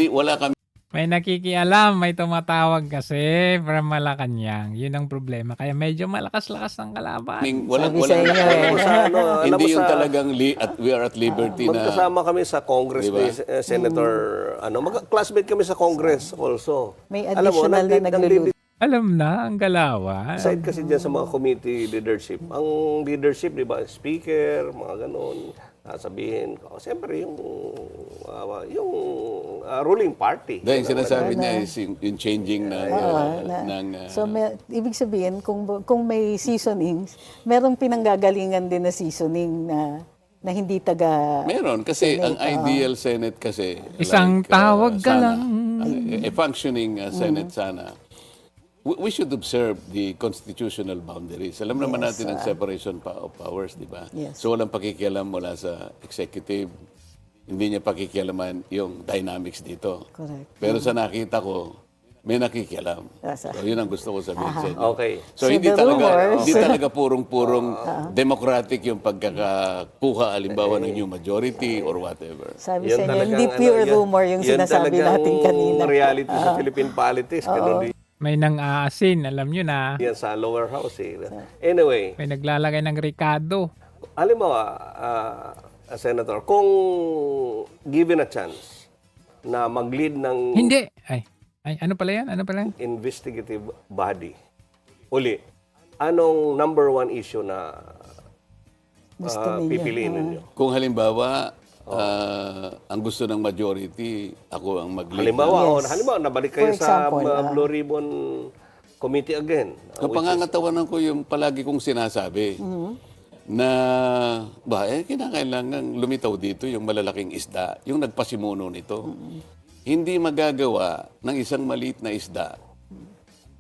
Speaker 3: Wala kami
Speaker 1: May nakikialam, may tumatawag kasi from Malacanang. Yun ang problema. Kaya medyo malakas-lakas ng kalaban.
Speaker 2: Sabi sa inyo
Speaker 4: alam
Speaker 3: hindi
Speaker 4: mo
Speaker 3: yung
Speaker 4: sa-
Speaker 3: talagang we are at liberty na
Speaker 4: Magkasama kami sa Congress
Speaker 3: Diba?
Speaker 4: ni Senator, classmate kami sa Congress also.
Speaker 2: May
Speaker 4: Alam mo,
Speaker 2: additional na nagluluto.
Speaker 1: Alam na, ang galawan.
Speaker 4: Aside kasi dyan sa mga committee leadership. Ang leadership, di ba, speaker, mga ganon, sasabihin, siyempre yung ruling party.
Speaker 3: dahil yung sinasabi niya is yung changing ng
Speaker 2: So, ibig sabihin, kung may seasonings, merong pinanggagalingan din na seasoning na hindi taga...
Speaker 3: meron kasi ang ideal Senate kasi
Speaker 1: Isang tawag ka
Speaker 3: sana,
Speaker 1: lang.
Speaker 3: A functioning Senate sana. We should observe the constitutional boundaries. Alam naman natin ang separation of powers, di ba?
Speaker 2: Yes.
Speaker 3: So walang pakikialam mula sa executive. Hindi niya pakikialaman yung dynamics dito.
Speaker 2: Correct.
Speaker 3: Pero sa nakita ko, may nakikialam.
Speaker 2: Asa.
Speaker 3: So yun ang gusto ko sabihin sa inyo.
Speaker 4: Okay.
Speaker 3: So,
Speaker 2: So
Speaker 3: hindi
Speaker 2: the rumors-
Speaker 3: talaga purong-purong democratic yung pagkakakuha alimbawa ng new majority or whatever.
Speaker 2: Sabi sa inyo, hindi pure rumor yung sinasabi natin kanina.
Speaker 4: reality sa Philippine politics. Ganun din
Speaker 1: May nang aasin, alam nyo na.
Speaker 4: yan sa lower house. Anyway,
Speaker 1: May naglalagay ng Ricardo.
Speaker 4: alam mo, Senator, kung given a chance na mag-lead ng
Speaker 1: Hindi. Ay, ano pala yan? Ano pala yan?
Speaker 4: investigative body, uli, anong number one issue na
Speaker 2: Gusto ninyo.
Speaker 4: pipiliin ninyo?
Speaker 3: Kung halimbawa, ang gusto ng majority, ako ang mag-lead.
Speaker 4: Halimbawa,
Speaker 2: Yes.
Speaker 4: nabalik kayo
Speaker 2: For
Speaker 4: sa
Speaker 2: example,
Speaker 4: Blue Ribbon Committee again.
Speaker 3: Kapangangatawanan ko yung palagi kong sinasabi na kinakailangan lumitaw dito yung malalaking isda, yung nagpasimuno nito. Hindi magagawa ng isang maliit na isda.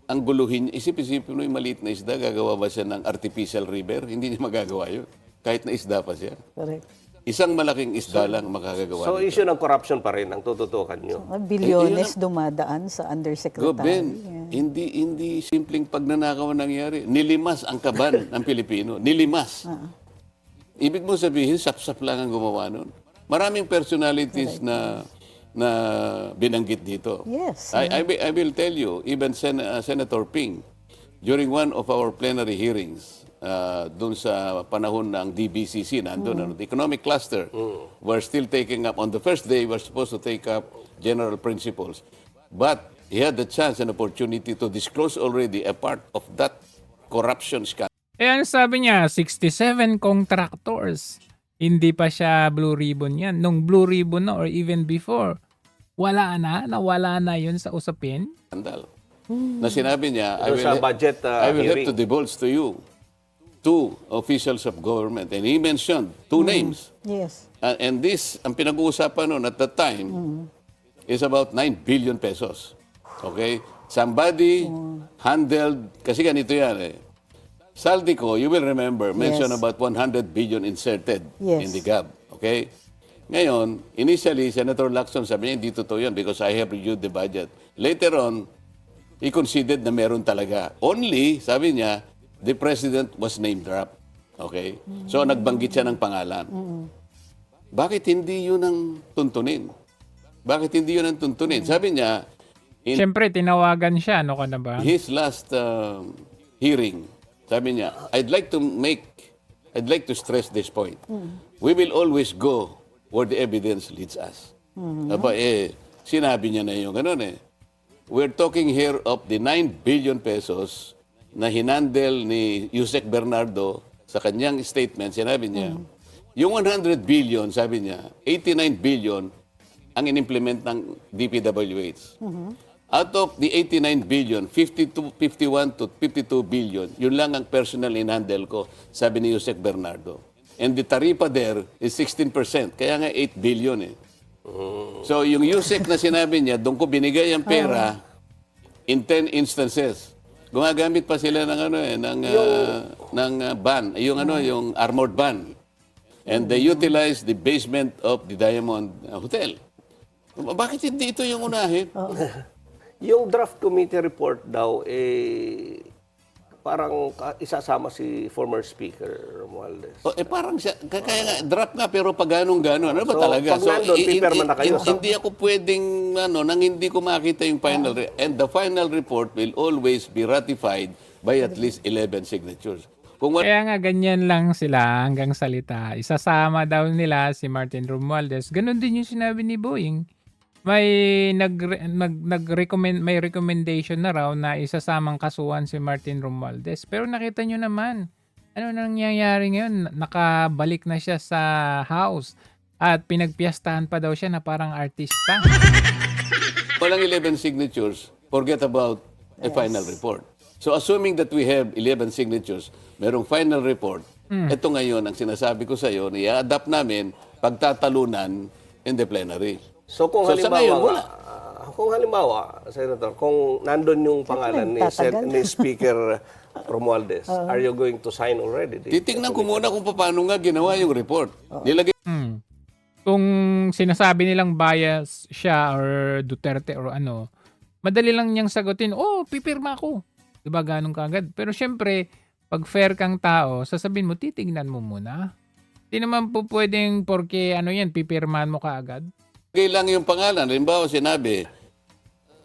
Speaker 3: Ang guluhin, isip-isipin mo yung maliit na isda, gagawa ba siya ng artificial river? Hindi niya magagawa yun. Kahit na isda pa siya.
Speaker 2: Correct.
Speaker 3: Isang malaking isda lang makakagawa
Speaker 4: So,
Speaker 3: nito.
Speaker 4: issue ng corruption pa rin ang tututukan nyo.
Speaker 2: Bilyones dumadaan sa undersecretary.
Speaker 3: Ben, hindi simpleng pagnanakaw ang nangyari. Nilimas ang kaban ng Pilipino. Nilimas. Ibig mo sabihin, sap-sap lang ang gumawa nun. Maraming personalities na binanggit dito.
Speaker 2: Yes.
Speaker 3: I will tell you, even Senator Ping, during one of our plenary hearings, doon sa panahon ng DBCC, nandun, the economic cluster, were still taking up, on the first day, we're supposed to take up general principles. But he had the chance and opportunity to disclose already a part of that corruption scandal.
Speaker 1: Ano sabi niya? 67 contractors. Hindi pa siya Blue Ribbon yan. Nung Blue Ribbon na or even before, nawala na yun sa usapin.
Speaker 3: Na sinabi niya,
Speaker 4: Doon sa budget
Speaker 3: I will have
Speaker 4: hearing.
Speaker 3: to divulge to you two officials of government. And he mentioned two names.
Speaker 2: Yes.
Speaker 3: And this, ang pinag-uusapan noon at that time, is about 9 billion pesos. Okay? Somebody handled, kasi ganito yan eh. Saldico, you will remember, mentioned
Speaker 2: Yes.
Speaker 3: about 100 billion inserted
Speaker 2: Yes.
Speaker 3: in the GAB. Okay? Ngayon, initially, Senator Lacson sabi niya, hindi totoo yan because I have reviewed the budget. Later on, he conceded na meron talaga. Only, sabi niya, the president was name dropped. Okay? So, nagbanggit siya ng pangalan. Bakit hindi yun ang tuntunin? Bakit hindi yun ang tuntunin? Sabi niya, in
Speaker 1: Siyempre, tinawagan siya. Ano ka na ba?
Speaker 3: his last hearing, sabi niya, I'd like to stress this point. We will always go where the evidence leads us. Aba, sinabi niya na yung ganun eh. We're talking here of the 9 billion pesos na hinandel ni Yusek Bernardo sa kanyang statement. Sinabi niya, yung 100 billion, sabi niya, 89 billion ang inimplement ng DPWH. Out of the 89 billion, 51 to 52 billion, yun lang ang personal in-handle ko, sabi ni Yusek Bernardo. And the taripa there is 16%, kaya nga 8 billion eh. So yung Yusek na sinabi niya, doon ko binigay ang pera in 10 instances. Gumagamit pa sila ng van, yung armored van. And they utilized the basement of the Diamond Hotel. Bakit hindi ito yung unahin?
Speaker 4: Yung draft committee report daw, parang isasama si former Speaker Romualdez.
Speaker 3: Parang siya, kaya nga, drop nga, pero pag ganun-ganon. Ano ba
Speaker 4: So,
Speaker 3: talaga?
Speaker 4: pag nandun, pipirma na kayo.
Speaker 3: Hindi ako pwedeng, nang hindi ko makita yung final, and the final report will always be ratified by at least 11 signatures. Kung
Speaker 1: Kaya nga, ganyan lang sila hanggang salita. Isasama daw nila si Martin Romualdez. Ganon din yung sinabi ni Boying. May may recommendation na raw na isasamang kasuhan si Martin Romualdez. Pero nakita nyo naman, ano nangyayari ngayon? Nakabalik na siya sa house at pinagpiyastahan pa daw siya na parang artista.
Speaker 3: walang 11 signatures, forget about a final report. So assuming that we have 11 signatures, merong final report, ito ngayon ang sinasabi ko sa iyo, i-adapt namin pagtatalunan in the plenary.
Speaker 4: So kung
Speaker 3: So, sa ngayon, wala.
Speaker 4: Senator, kung nandun yung pangalan ni,
Speaker 2: tatagal.
Speaker 4: ni Speaker Romualdez, are you going to sign already?
Speaker 3: Titingnan ko muna kung paano nga ginawa yung report. Nilagay
Speaker 1: Kung sinasabi nilang bias siya or Duterte or ano, madali lang niyang sagutin, pipirma ako. Diba ganun kaagad? Pero syempre, pag fair kang tao, sasabihin mo, titignan mo muna. Di naman po pwedeng porque pipirmahan mo kaagad.
Speaker 3: lang yung pangalan. Halimbawa, sinabi,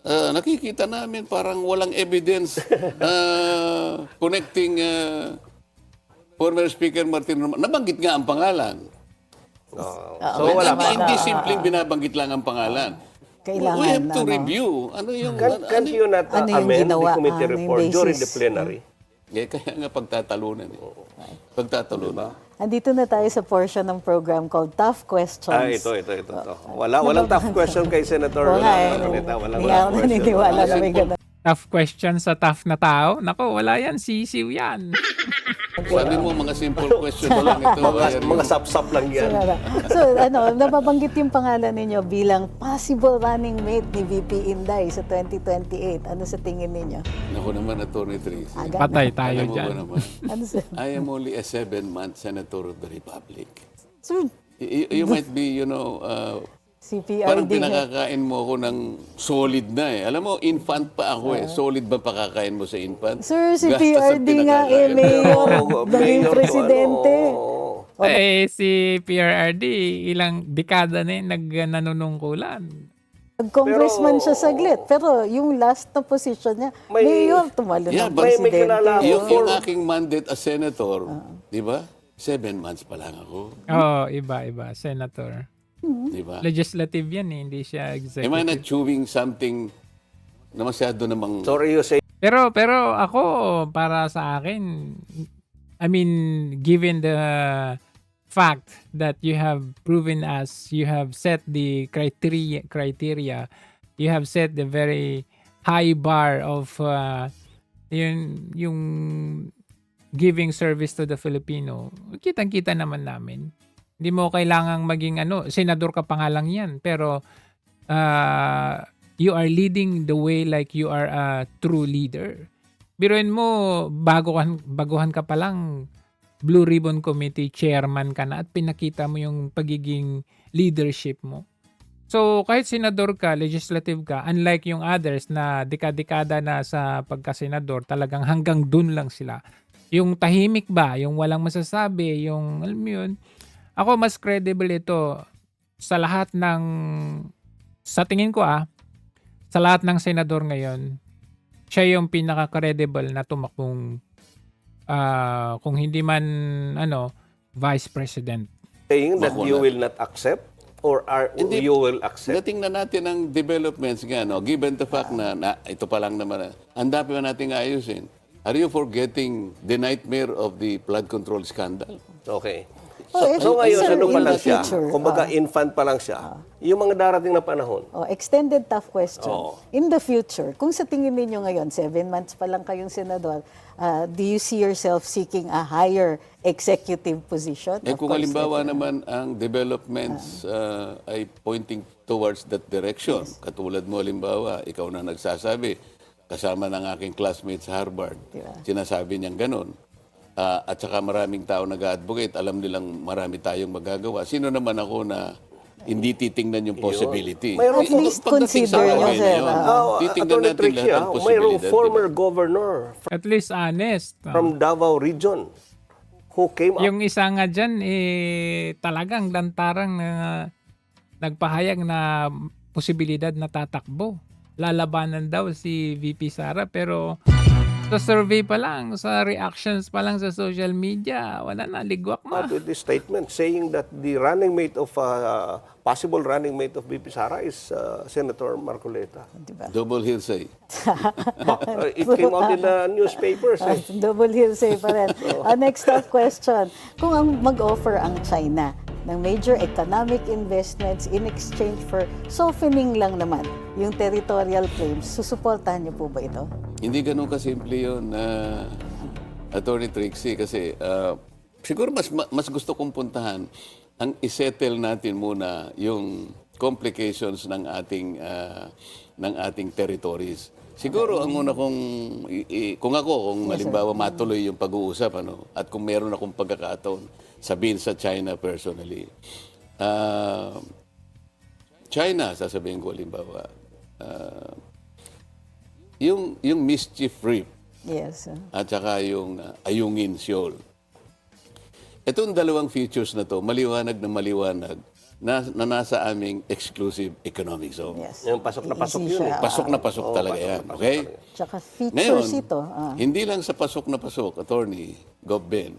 Speaker 3: nakikita namin parang walang evidence connecting former Speaker Martin Romualdez. Nabanggit nga ang pangalan.
Speaker 4: So wala pa.
Speaker 3: Hindi simpleng binabanggit lang ang pangalan.
Speaker 2: Kailangan,
Speaker 3: We have to review. Ano yung...
Speaker 4: Can't you not
Speaker 2: Ano yung
Speaker 4: amend
Speaker 2: ginawa?
Speaker 4: the committee
Speaker 2: Ano yung
Speaker 4: report during the
Speaker 2: basis?
Speaker 4: plenary?
Speaker 3: Kaya nga pagtatalunan. Pagtatalunan.
Speaker 2: Andito na tayo sa portion ng program called Tough Questions.
Speaker 4: Ito. Walang tough question kay Senator.
Speaker 2: Oo nga eh.
Speaker 4: Walang
Speaker 2: Hindi ako
Speaker 4: tough question.
Speaker 2: naniniwala na may ganun.
Speaker 1: Tough question sa tough na tao. Nako, wala yan. Sisiw yan.
Speaker 3: Sabi mo, mga simple question lang ito.
Speaker 4: Mga sap-sap lang yan.
Speaker 2: So, nababanggit yung pangalan ninyo bilang possible running mate ni VP Inday sa 2028. Ano sa tingin ninyo?
Speaker 3: Naku naman, Atty. Tracy.
Speaker 2: Agad.
Speaker 1: Patay tayo
Speaker 3: Alam mo ba
Speaker 1: dyan.
Speaker 3: naman,
Speaker 2: Ano sa...
Speaker 3: I am only a 7-month senator of the Republic.
Speaker 2: Sir,
Speaker 3: You might be, parang
Speaker 2: CPRD.
Speaker 3: pinakakain mo ako ng solid na eh. Alam mo, infant pa ako eh. Solid ba pakakain mo sa infant?
Speaker 2: Sir, si
Speaker 3: Gastos ang
Speaker 2: PRD nga
Speaker 3: pinakakain.
Speaker 2: mayor.
Speaker 4: Oo,
Speaker 2: Naging
Speaker 4: mayor to,
Speaker 2: presidente.
Speaker 1: Si PRRD, ilang dekada na nanunungkulan.
Speaker 2: Nag-congressman siya saglit. Pero yung last na position niya, mayor, tumalo
Speaker 3: Yeah,
Speaker 2: ng
Speaker 3: but
Speaker 4: may
Speaker 2: presidente.
Speaker 4: kilala ako.
Speaker 3: Yung aking mandate as senator, di ba? 7 months pa lang ako.
Speaker 1: Iba. Senator.
Speaker 3: Di ba?
Speaker 1: Legislative yan eh, hindi siya
Speaker 3: Am I
Speaker 1: executive.
Speaker 3: not chewing something na masyado namang...
Speaker 4: Sorry you say.
Speaker 1: Pero ako, para sa akin, I mean, given the fact that you have proven us, you have set the criteria, you have set the very high bar of yung giving service to the Filipino. Kitang-kita naman namin. Hindi mo kailangang maging senador ka pa nga lang yan. Pero you are leading the way like you are a true leader. Biruin mo, baguhan ka pa lang, Blue Ribbon Committee chairman ka na at pinakita mo yung pagiging leadership mo. So, kahit senador ka, legislative ka, unlike yung others na dekada-dekada na sa pagka-senador, talagang hanggang dun lang sila. Yung tahimik ba, yung walang masasabi, yung alam mo yun, ako mas credible ito sa lahat ng, sa tingin ko sa lahat ng senador ngayon, siya yung pinaka-credible na tumakbong kung hindi man vice president.
Speaker 4: Saying that
Speaker 3: Bako
Speaker 4: you
Speaker 3: na.
Speaker 4: will not accept or
Speaker 3: Hindi.
Speaker 4: you will accept?
Speaker 3: Natingnan natin ang developments nga, no? Given the fact na ito pa lang naman, ang dami pa nating ayusin. Are you forgetting the nightmare of the flood control scandal?
Speaker 4: Okay.
Speaker 2: Oh,
Speaker 4: So ngayon,
Speaker 2: sir,
Speaker 4: ano pa
Speaker 2: in
Speaker 4: lang
Speaker 2: the
Speaker 4: siya?
Speaker 2: future,
Speaker 4: Kumbaga, infant pa lang siya. Yung mga darating na panahon,
Speaker 2: extended tough question.
Speaker 4: Oo.
Speaker 2: In the future, kung sa tingin ninyo ngayon, 7 months pa lang kayong senador, do you see yourself seeking a higher executive position? Of
Speaker 3: Kung
Speaker 2: course,
Speaker 3: halimbawa naman ang developments ay pointing towards that direction, katulad mo halimbawa, ikaw na nagsasabi, kasama ng aking classmates sa Harvard,
Speaker 2: Diba?
Speaker 3: sinasabi niyang ganun. At saka maraming tao nag-advocate, alam nilang marami tayong magagawa. Sino naman ako na hindi titingnan yung possibility?
Speaker 4: Mayroon-
Speaker 2: At least
Speaker 3: Pagdating sa
Speaker 2: consider
Speaker 3: bagay
Speaker 2: nyo,
Speaker 3: na
Speaker 2: sir.
Speaker 3: yun, titingnan
Speaker 4: Attorney
Speaker 3: natin
Speaker 4: Trixie,
Speaker 3: lahat ng
Speaker 4: mayroong
Speaker 3: posibilidad.
Speaker 4: former
Speaker 3: diba?
Speaker 4: governor
Speaker 1: At least honest.
Speaker 4: from Davao region who came up.
Speaker 1: Yung isa nga dyan, talagang lantarang na nagpahayag na posibilidad na tatakbo. Lalabanan daw si VP Sara, pero sa survey pa lang, sa reactions pa lang sa social media, wala na, ligwak na.
Speaker 4: With this statement saying that the running mate of possible running mate of VP Sara is Senator Marcoleta.
Speaker 2: Diba?
Speaker 3: Double hearsay.
Speaker 4: It came out in the newspapers.
Speaker 2: Double hearsay pa rin. Next up question. Kung ang mag-offer ang China ng major economic investments in exchange for softening lang naman yung territorial claims, susuportahan niyo po ba ito?
Speaker 3: Hindi ganun kasimple yun, Attorney Trixie, kasi siguro mas gusto kong puntahan ang isettle natin muna yung complications ng ating territories. Siguro ang una kung halimbawa matuloy yung pag-uusap at kung meron akong pagkakataon sabihin sa China personally. China, sasabihin ko halimbawa, yung Mischief Reef
Speaker 2: Yes.
Speaker 3: at saka yung Ayungin Shoal. Itong dalawang features na to, maliwanag na nasa aming exclusive economic zone.
Speaker 2: Yes.
Speaker 4: Yung pasok na pasok
Speaker 2: Easy
Speaker 4: yun
Speaker 2: siya.
Speaker 3: Pasok na pasok talaga yan. Okay?
Speaker 2: Tsaka
Speaker 3: Ngayon,
Speaker 2: features ito.
Speaker 3: hindi lang sa pasok na pasok, Attorney Gov. Ben,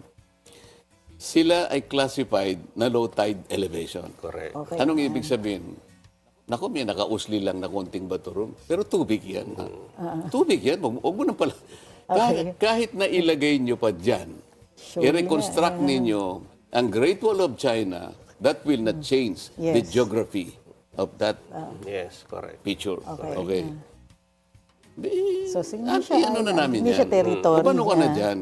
Speaker 3: sila ay classified na low tide elevation.
Speaker 4: Correct.
Speaker 2: Okay.
Speaker 3: Anong ibig sabihin? Naku, may nakausli lang na konting bato ron. Pero tubig yan. Tubig yan. Huwag mo na pala. Kahit na ilagay nyo pa dyan,
Speaker 2: Surely
Speaker 3: i-reconstruct ninyo ang Great Wall of China, that will not change the
Speaker 2: Yes.
Speaker 3: geography of that
Speaker 4: Yes, correct.
Speaker 3: feature.
Speaker 2: Okay.
Speaker 3: Okay.
Speaker 2: So, sige siya.
Speaker 3: Ano na namin
Speaker 2: Hindi siya
Speaker 3: yan?
Speaker 2: territory
Speaker 3: Paano ka na
Speaker 2: niya.
Speaker 3: dyan?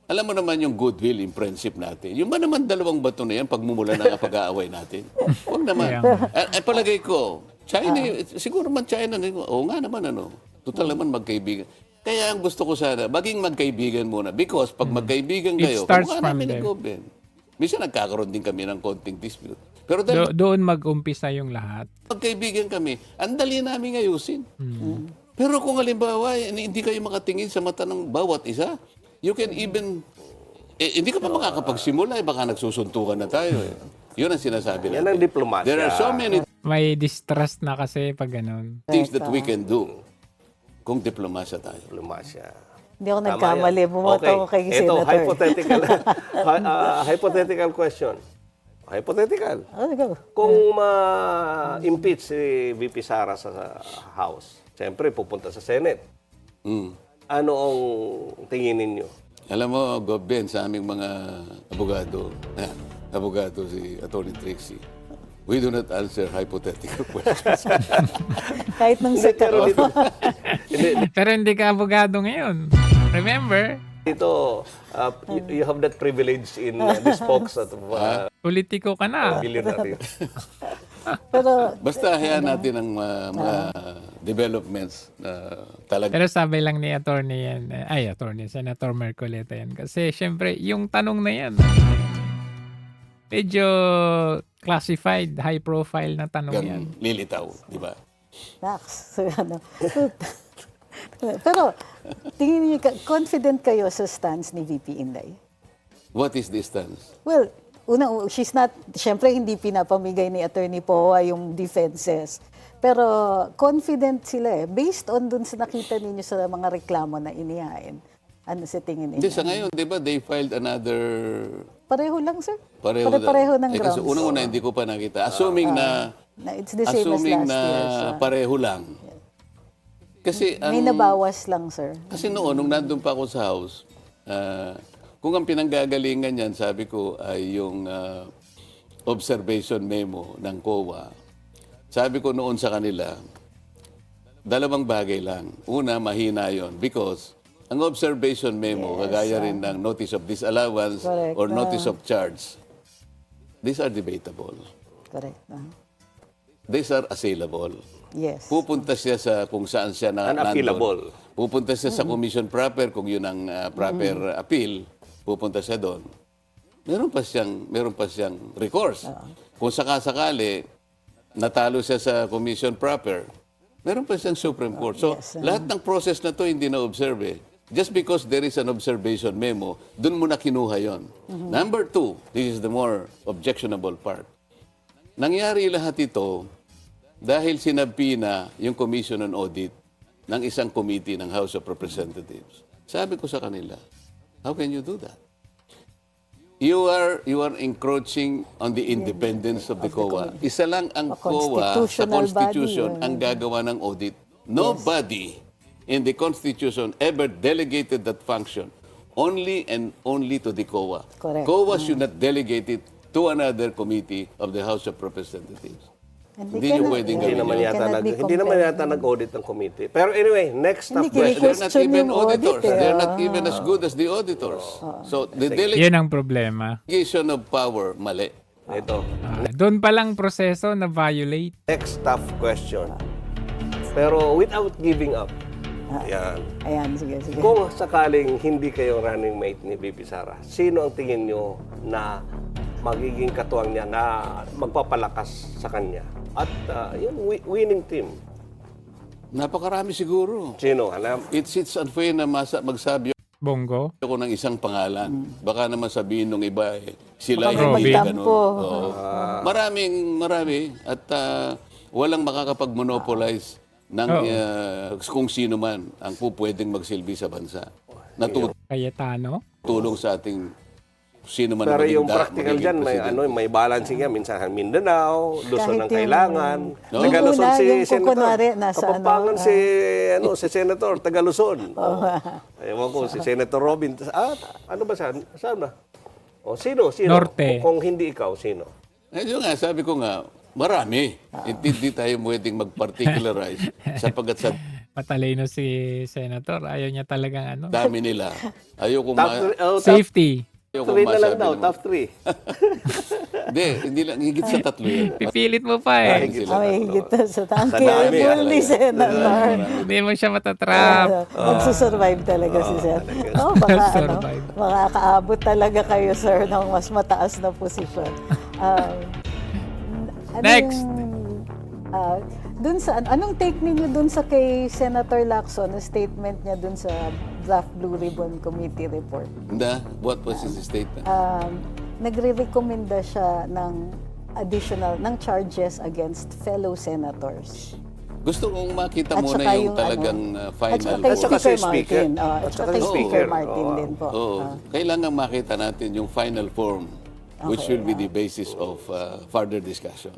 Speaker 3: Alam mo naman yung goodwill in friendship natin. Yung ba naman dalawang bato na yan, pagmumula na ang pag-aaway natin? Huwag naman. Palagay ko, China, siguro man China, oo nga naman total naman magkaibigan. Kaya ang gusto ko sana, maging magkaibigan muna. Because pag magkaibigan
Speaker 1: It
Speaker 3: kayo,
Speaker 1: starts
Speaker 3: kamukha
Speaker 1: from
Speaker 3: namin ni
Speaker 1: there.
Speaker 3: Goben. Minsan nagkakaroon din kami ng konting dispute. Pero dahil
Speaker 1: Doon mag-umpisa yung lahat.
Speaker 3: magkaibigan kami, ang dali namin ayusin. Pero kung halimbawa, hindi kayo makatingin sa mata ng bawat isa, you can even, hindi ka pa makakapagsimula, baka nagsusuntukan na tayo. Yun ang sinasabi natin.
Speaker 4: Yan ang diplomasya.
Speaker 3: There are so many
Speaker 1: May distrust na kasi pag ganun.
Speaker 3: things that we can do kung diplomasya tayo.
Speaker 4: Diplomasya.
Speaker 2: Hindi ako
Speaker 4: Tama
Speaker 2: nagkamali.
Speaker 4: yan.
Speaker 2: Bumoto ako kay
Speaker 4: Ito,
Speaker 2: Senator.
Speaker 4: hypothetical, hypothetical question. Hypothetical.
Speaker 2: Go.
Speaker 4: Kung ma-impeach si VP Sara sa House, siyempre pupunta sa Senate. Ano ang tingin ninyo?
Speaker 3: Alam mo, Gov. Ben, sa aming mga abogado si Attorney Trixie, we do not answer hypothetical questions.
Speaker 2: Kahit nung sa
Speaker 4: Pero dito, hindi,
Speaker 1: Pero hindi ka abogado ngayon. Remember,
Speaker 4: dito you have that privilege in this box of
Speaker 1: politiko ka na.
Speaker 4: billionaire.
Speaker 2: Pero
Speaker 3: Basta hayaan natin ang mga developments na talaga.
Speaker 1: Pero sabi lang ni attorney yan, Senator Marcoleta yan. Kasi syempre, yung tanong na yan, Medyo classified, high profile na tanong yan.
Speaker 3: Lilitaw, di ba?
Speaker 2: Max. So, ano. Pero, tingin niyo, confident kayo sa stance ni VP Inday?
Speaker 3: What is the stance?
Speaker 2: Well, she's not, syempre hindi pinapamigay ni Attorney Poa yung defenses. Pero confident sila based on dun sa nakita ninyo sa mga reklamo na inihain. Ano sa tingin
Speaker 3: Hindi,
Speaker 2: ninyo?
Speaker 3: sa ngayon, di ba, they filed another...
Speaker 2: Pareho lang, sir?
Speaker 3: Pareho
Speaker 2: ng
Speaker 3: Kasi
Speaker 2: grounds.
Speaker 3: una hindi ko pa nakita. Assuming na
Speaker 2: It's the same as last year. So,
Speaker 3: pareho lang. Kasi
Speaker 2: may nabawas lang, sir.
Speaker 3: Kasi noon, nung nandun pa ako sa house, kung ang pinanggagalingan yan, sabi ko, ay yung observation memo ng COA. Sabi ko noon sa kanila, dalawang bagay lang. Una, mahina yon because ang observation memo, kagaya rin ng notice of disallowance
Speaker 2: Correct.
Speaker 3: or notice of charge, these are debatable.
Speaker 2: Correct.
Speaker 3: These are assailable.
Speaker 2: Yes.
Speaker 3: Pupunta siya sa kung saan siya na
Speaker 4: Unappealable.
Speaker 3: nandun. Pupunta siya sa commission proper kung yun ang proper appeal, pupunta siya doon. Meron pa siyang recourse. Kung sakasakali natalo siya sa commission proper, meron pa siyang Supreme Court. So, lahat ng process na to hindi na-observe eh. Just because there is an observation memo, dun mo na kinuha yon. Number 2, this is the more objectionable part. Nangyari lahat ito dahil sinabi na yung Commission on Audit ng isang committee ng House of Representatives. Sabi ko sa kanila, how can you do that? You are encroaching on the independence of the COA. Isa lang ang COA sa
Speaker 2: constitutional
Speaker 3: Constitution
Speaker 2: body,
Speaker 3: ang gagawa ng audit. Nobody in the Constitution ever delegated that function. Only and only to the COA.
Speaker 2: Correct.
Speaker 3: COA should not delegate it to another committee of the House of Representatives. Hindi nyo pwedeng
Speaker 4: Hindi
Speaker 3: gawin
Speaker 4: naman
Speaker 3: yun.
Speaker 4: yata hindi naman yata nag-audit ng committee. Pero anyway, next
Speaker 2: Hindi,
Speaker 4: tough question.
Speaker 3: They're not
Speaker 2: Question
Speaker 3: even
Speaker 2: yung audit
Speaker 3: auditors.
Speaker 2: eh.
Speaker 3: They're not even as good as the auditors. So, the
Speaker 1: Yan ang problema.
Speaker 3: delegation of power, mali.
Speaker 4: Ito,
Speaker 1: Doon pa lang proseso na violate.
Speaker 4: next tough question. Pero without giving up. Yan.
Speaker 2: Ayan, sige.
Speaker 4: Kung sakaling hindi kayo running mate ni VP Sara, sino ang tingin nyo na magiging katuwang niya na magpapalakas sa kanya? At yung winning team.
Speaker 3: Napakarami siguro.
Speaker 4: Sino? Alam?
Speaker 3: It's unfair na magsabi
Speaker 1: Bongo.
Speaker 3: ako ng isang pangalan. Baka naman sabihin nung iba, sila
Speaker 2: Baka
Speaker 3: hindi
Speaker 1: may
Speaker 3: ganun.
Speaker 2: magtampo.
Speaker 3: Oo. Marami. At walang makakapag-monopolize ng kung sino man ang pwedeng magsilbi sa bansa.
Speaker 1: Cayetano.
Speaker 3: Natulong sa ating sino man
Speaker 4: Pero
Speaker 3: maging
Speaker 4: yung practical
Speaker 3: magiging
Speaker 4: dyan,
Speaker 3: presidente.
Speaker 4: may balancing yan. Minsan Mindanao, Luzon
Speaker 2: Kahit
Speaker 4: ang
Speaker 2: yung-
Speaker 4: kailangan.
Speaker 3: No?
Speaker 4: Taga Luzon
Speaker 2: Yung
Speaker 4: si
Speaker 2: una, yung
Speaker 4: Senator.
Speaker 2: kunwari, nasa
Speaker 4: Kapampangan si Senator, taga Luzon. Ewan ko, si Senator Robin. Ano ba saan? Saan na? Sino?
Speaker 1: Norte.
Speaker 4: Kung hindi ikaw, sino?
Speaker 3: Yun nga, sabi ko nga, marami. Hindi tayo pwedeng mag-particularize sapagkat sa
Speaker 1: Matalino si Senator. Ayaw niya talagang ano.
Speaker 3: dami nila. Ayoko
Speaker 1: Safety.
Speaker 4: Top 3 na lang daw, top 3.
Speaker 3: Hindi lang, higit sa tatlo yan.
Speaker 1: Pipilit mo pa eh.
Speaker 2: May higit sa ang
Speaker 4: Sa dami,
Speaker 2: careful ni Senator.
Speaker 1: Hindi mo siya matatrap.
Speaker 2: Magsusurvive talaga si Sir. Baka
Speaker 1: Survive.
Speaker 2: makakaabot talaga kayo, sir, ng mas mataas na posisyon.
Speaker 1: Next.
Speaker 2: Dun sa, anong take ninyo dun sa kay Senator Lacson, na statement niya dun sa Draft Blue Ribbon Committee report?
Speaker 3: What was his statement?
Speaker 2: Nagre-recommenda siya ng additional, ng charges against fellow senators.
Speaker 3: Gusto kong makita
Speaker 2: At
Speaker 3: muna
Speaker 2: saka
Speaker 3: yung
Speaker 2: yung
Speaker 3: talagang
Speaker 2: At
Speaker 3: final.
Speaker 2: saka kay
Speaker 4: At saka si
Speaker 2: Speaker
Speaker 4: Speaker.
Speaker 2: Martin. At saka kay
Speaker 4: si
Speaker 2: Speaker
Speaker 4: Speaker.
Speaker 2: Martin din po.
Speaker 3: Kailangan makita natin yung final form which will be the basis of further discussion.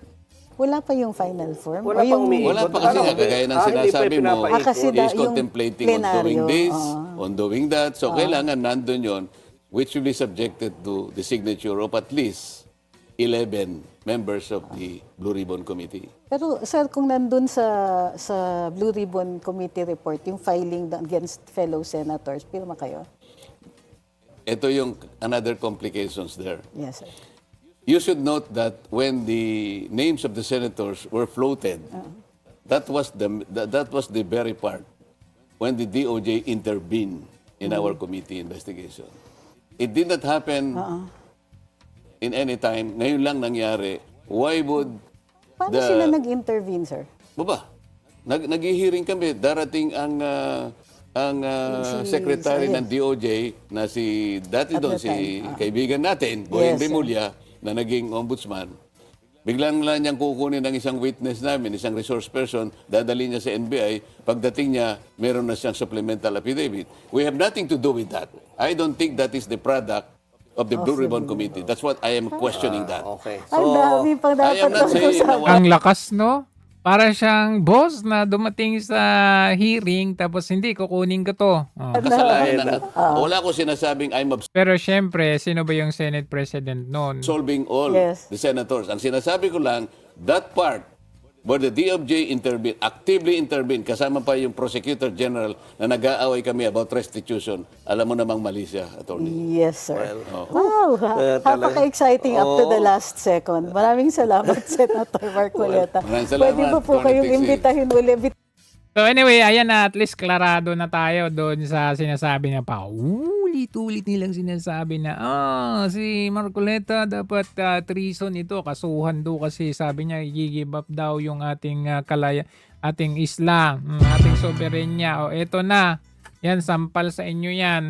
Speaker 2: Wala pa yung final form?
Speaker 4: Wala
Speaker 2: O
Speaker 4: pang
Speaker 2: yung,
Speaker 4: umiikot.
Speaker 3: Wala pa kasi
Speaker 4: Ano,
Speaker 3: nga, gaya ng
Speaker 4: hindi pa
Speaker 3: sinasabi mo,
Speaker 4: pinapaikot.
Speaker 2: kasi
Speaker 3: he is
Speaker 2: yung
Speaker 3: contemplating on doing
Speaker 2: plenaryo,
Speaker 3: this, on doing that. So, kailangan nandun yon which will be subjected to the signature of at least 11 members of the Blue Ribbon Committee.
Speaker 2: Pero sir, kung nandun sa Blue Ribbon Committee report, yung filing against fellow senators, pirma kayo?
Speaker 3: Ito yung another complications there.
Speaker 2: Yes, sir.
Speaker 3: You should note that when the names of the senators were floated, that was the very part when the DOJ intervened in our committee investigation. It did not happen in any time. Ngayon lang nangyari. Why would
Speaker 2: Paano sila nag-intervene, sir?
Speaker 3: Baba, nag-hearing kami. Darating ang secretary ng DOJ na si dati
Speaker 2: At
Speaker 3: doon
Speaker 2: that
Speaker 3: si
Speaker 2: time,
Speaker 3: kaibigan natin, Boyeng
Speaker 2: Yes, sir.
Speaker 3: Remulla, na naging ombudsman. Biglang lang niyang kukunin ng isang witness namin, isang resource person, dadali niya sa NBI. Pagdating niya, meron na siyang supplemental affidavit. We have nothing to do with that. I don't think that is the product of the Blue Ribbon Committee. That's what I am questioning that.
Speaker 4: Okay.
Speaker 2: Ang dami pang
Speaker 3: I
Speaker 2: dapat
Speaker 3: am not saying na
Speaker 2: pag-usapan.
Speaker 1: Ang lakas, no? Para siyang boss na dumating sa hearing tapos hindi, kukunin ko to. Oh.
Speaker 3: kasalanan. Wala ko sinasabing I'm
Speaker 1: Pero syempre, sino ba yung Senate President noon?
Speaker 3: absolving all
Speaker 2: Yes.
Speaker 3: the senators. Ang sinasabi ko lang, that part where the DOJ intervened, actively intervened, kasama pa yung Prosecutor General na nag-aaway kami about restitution. Alam mo namang mali siya, Attorney.
Speaker 2: Yes, sir. Wow, napaka-exciting up to the last second. Maraming salamat, Senator Marcoleta.
Speaker 3: Maraming salamat,
Speaker 2: Pwede ba po
Speaker 3: Attorney
Speaker 2: kayong
Speaker 3: Pixie.
Speaker 2: imbitahin ulit?
Speaker 1: So anyway, ayan na, at least klarado na tayo doon sa sinasabi niya pa. Ulit-ulit nilang sinasabi na, si Marcoleta dapat treason ito, kasuhan do kasi sabi niya, i-give up daw yung ating ating isla, ating soberenya. O eto na, yan, sampal sa inyo yan.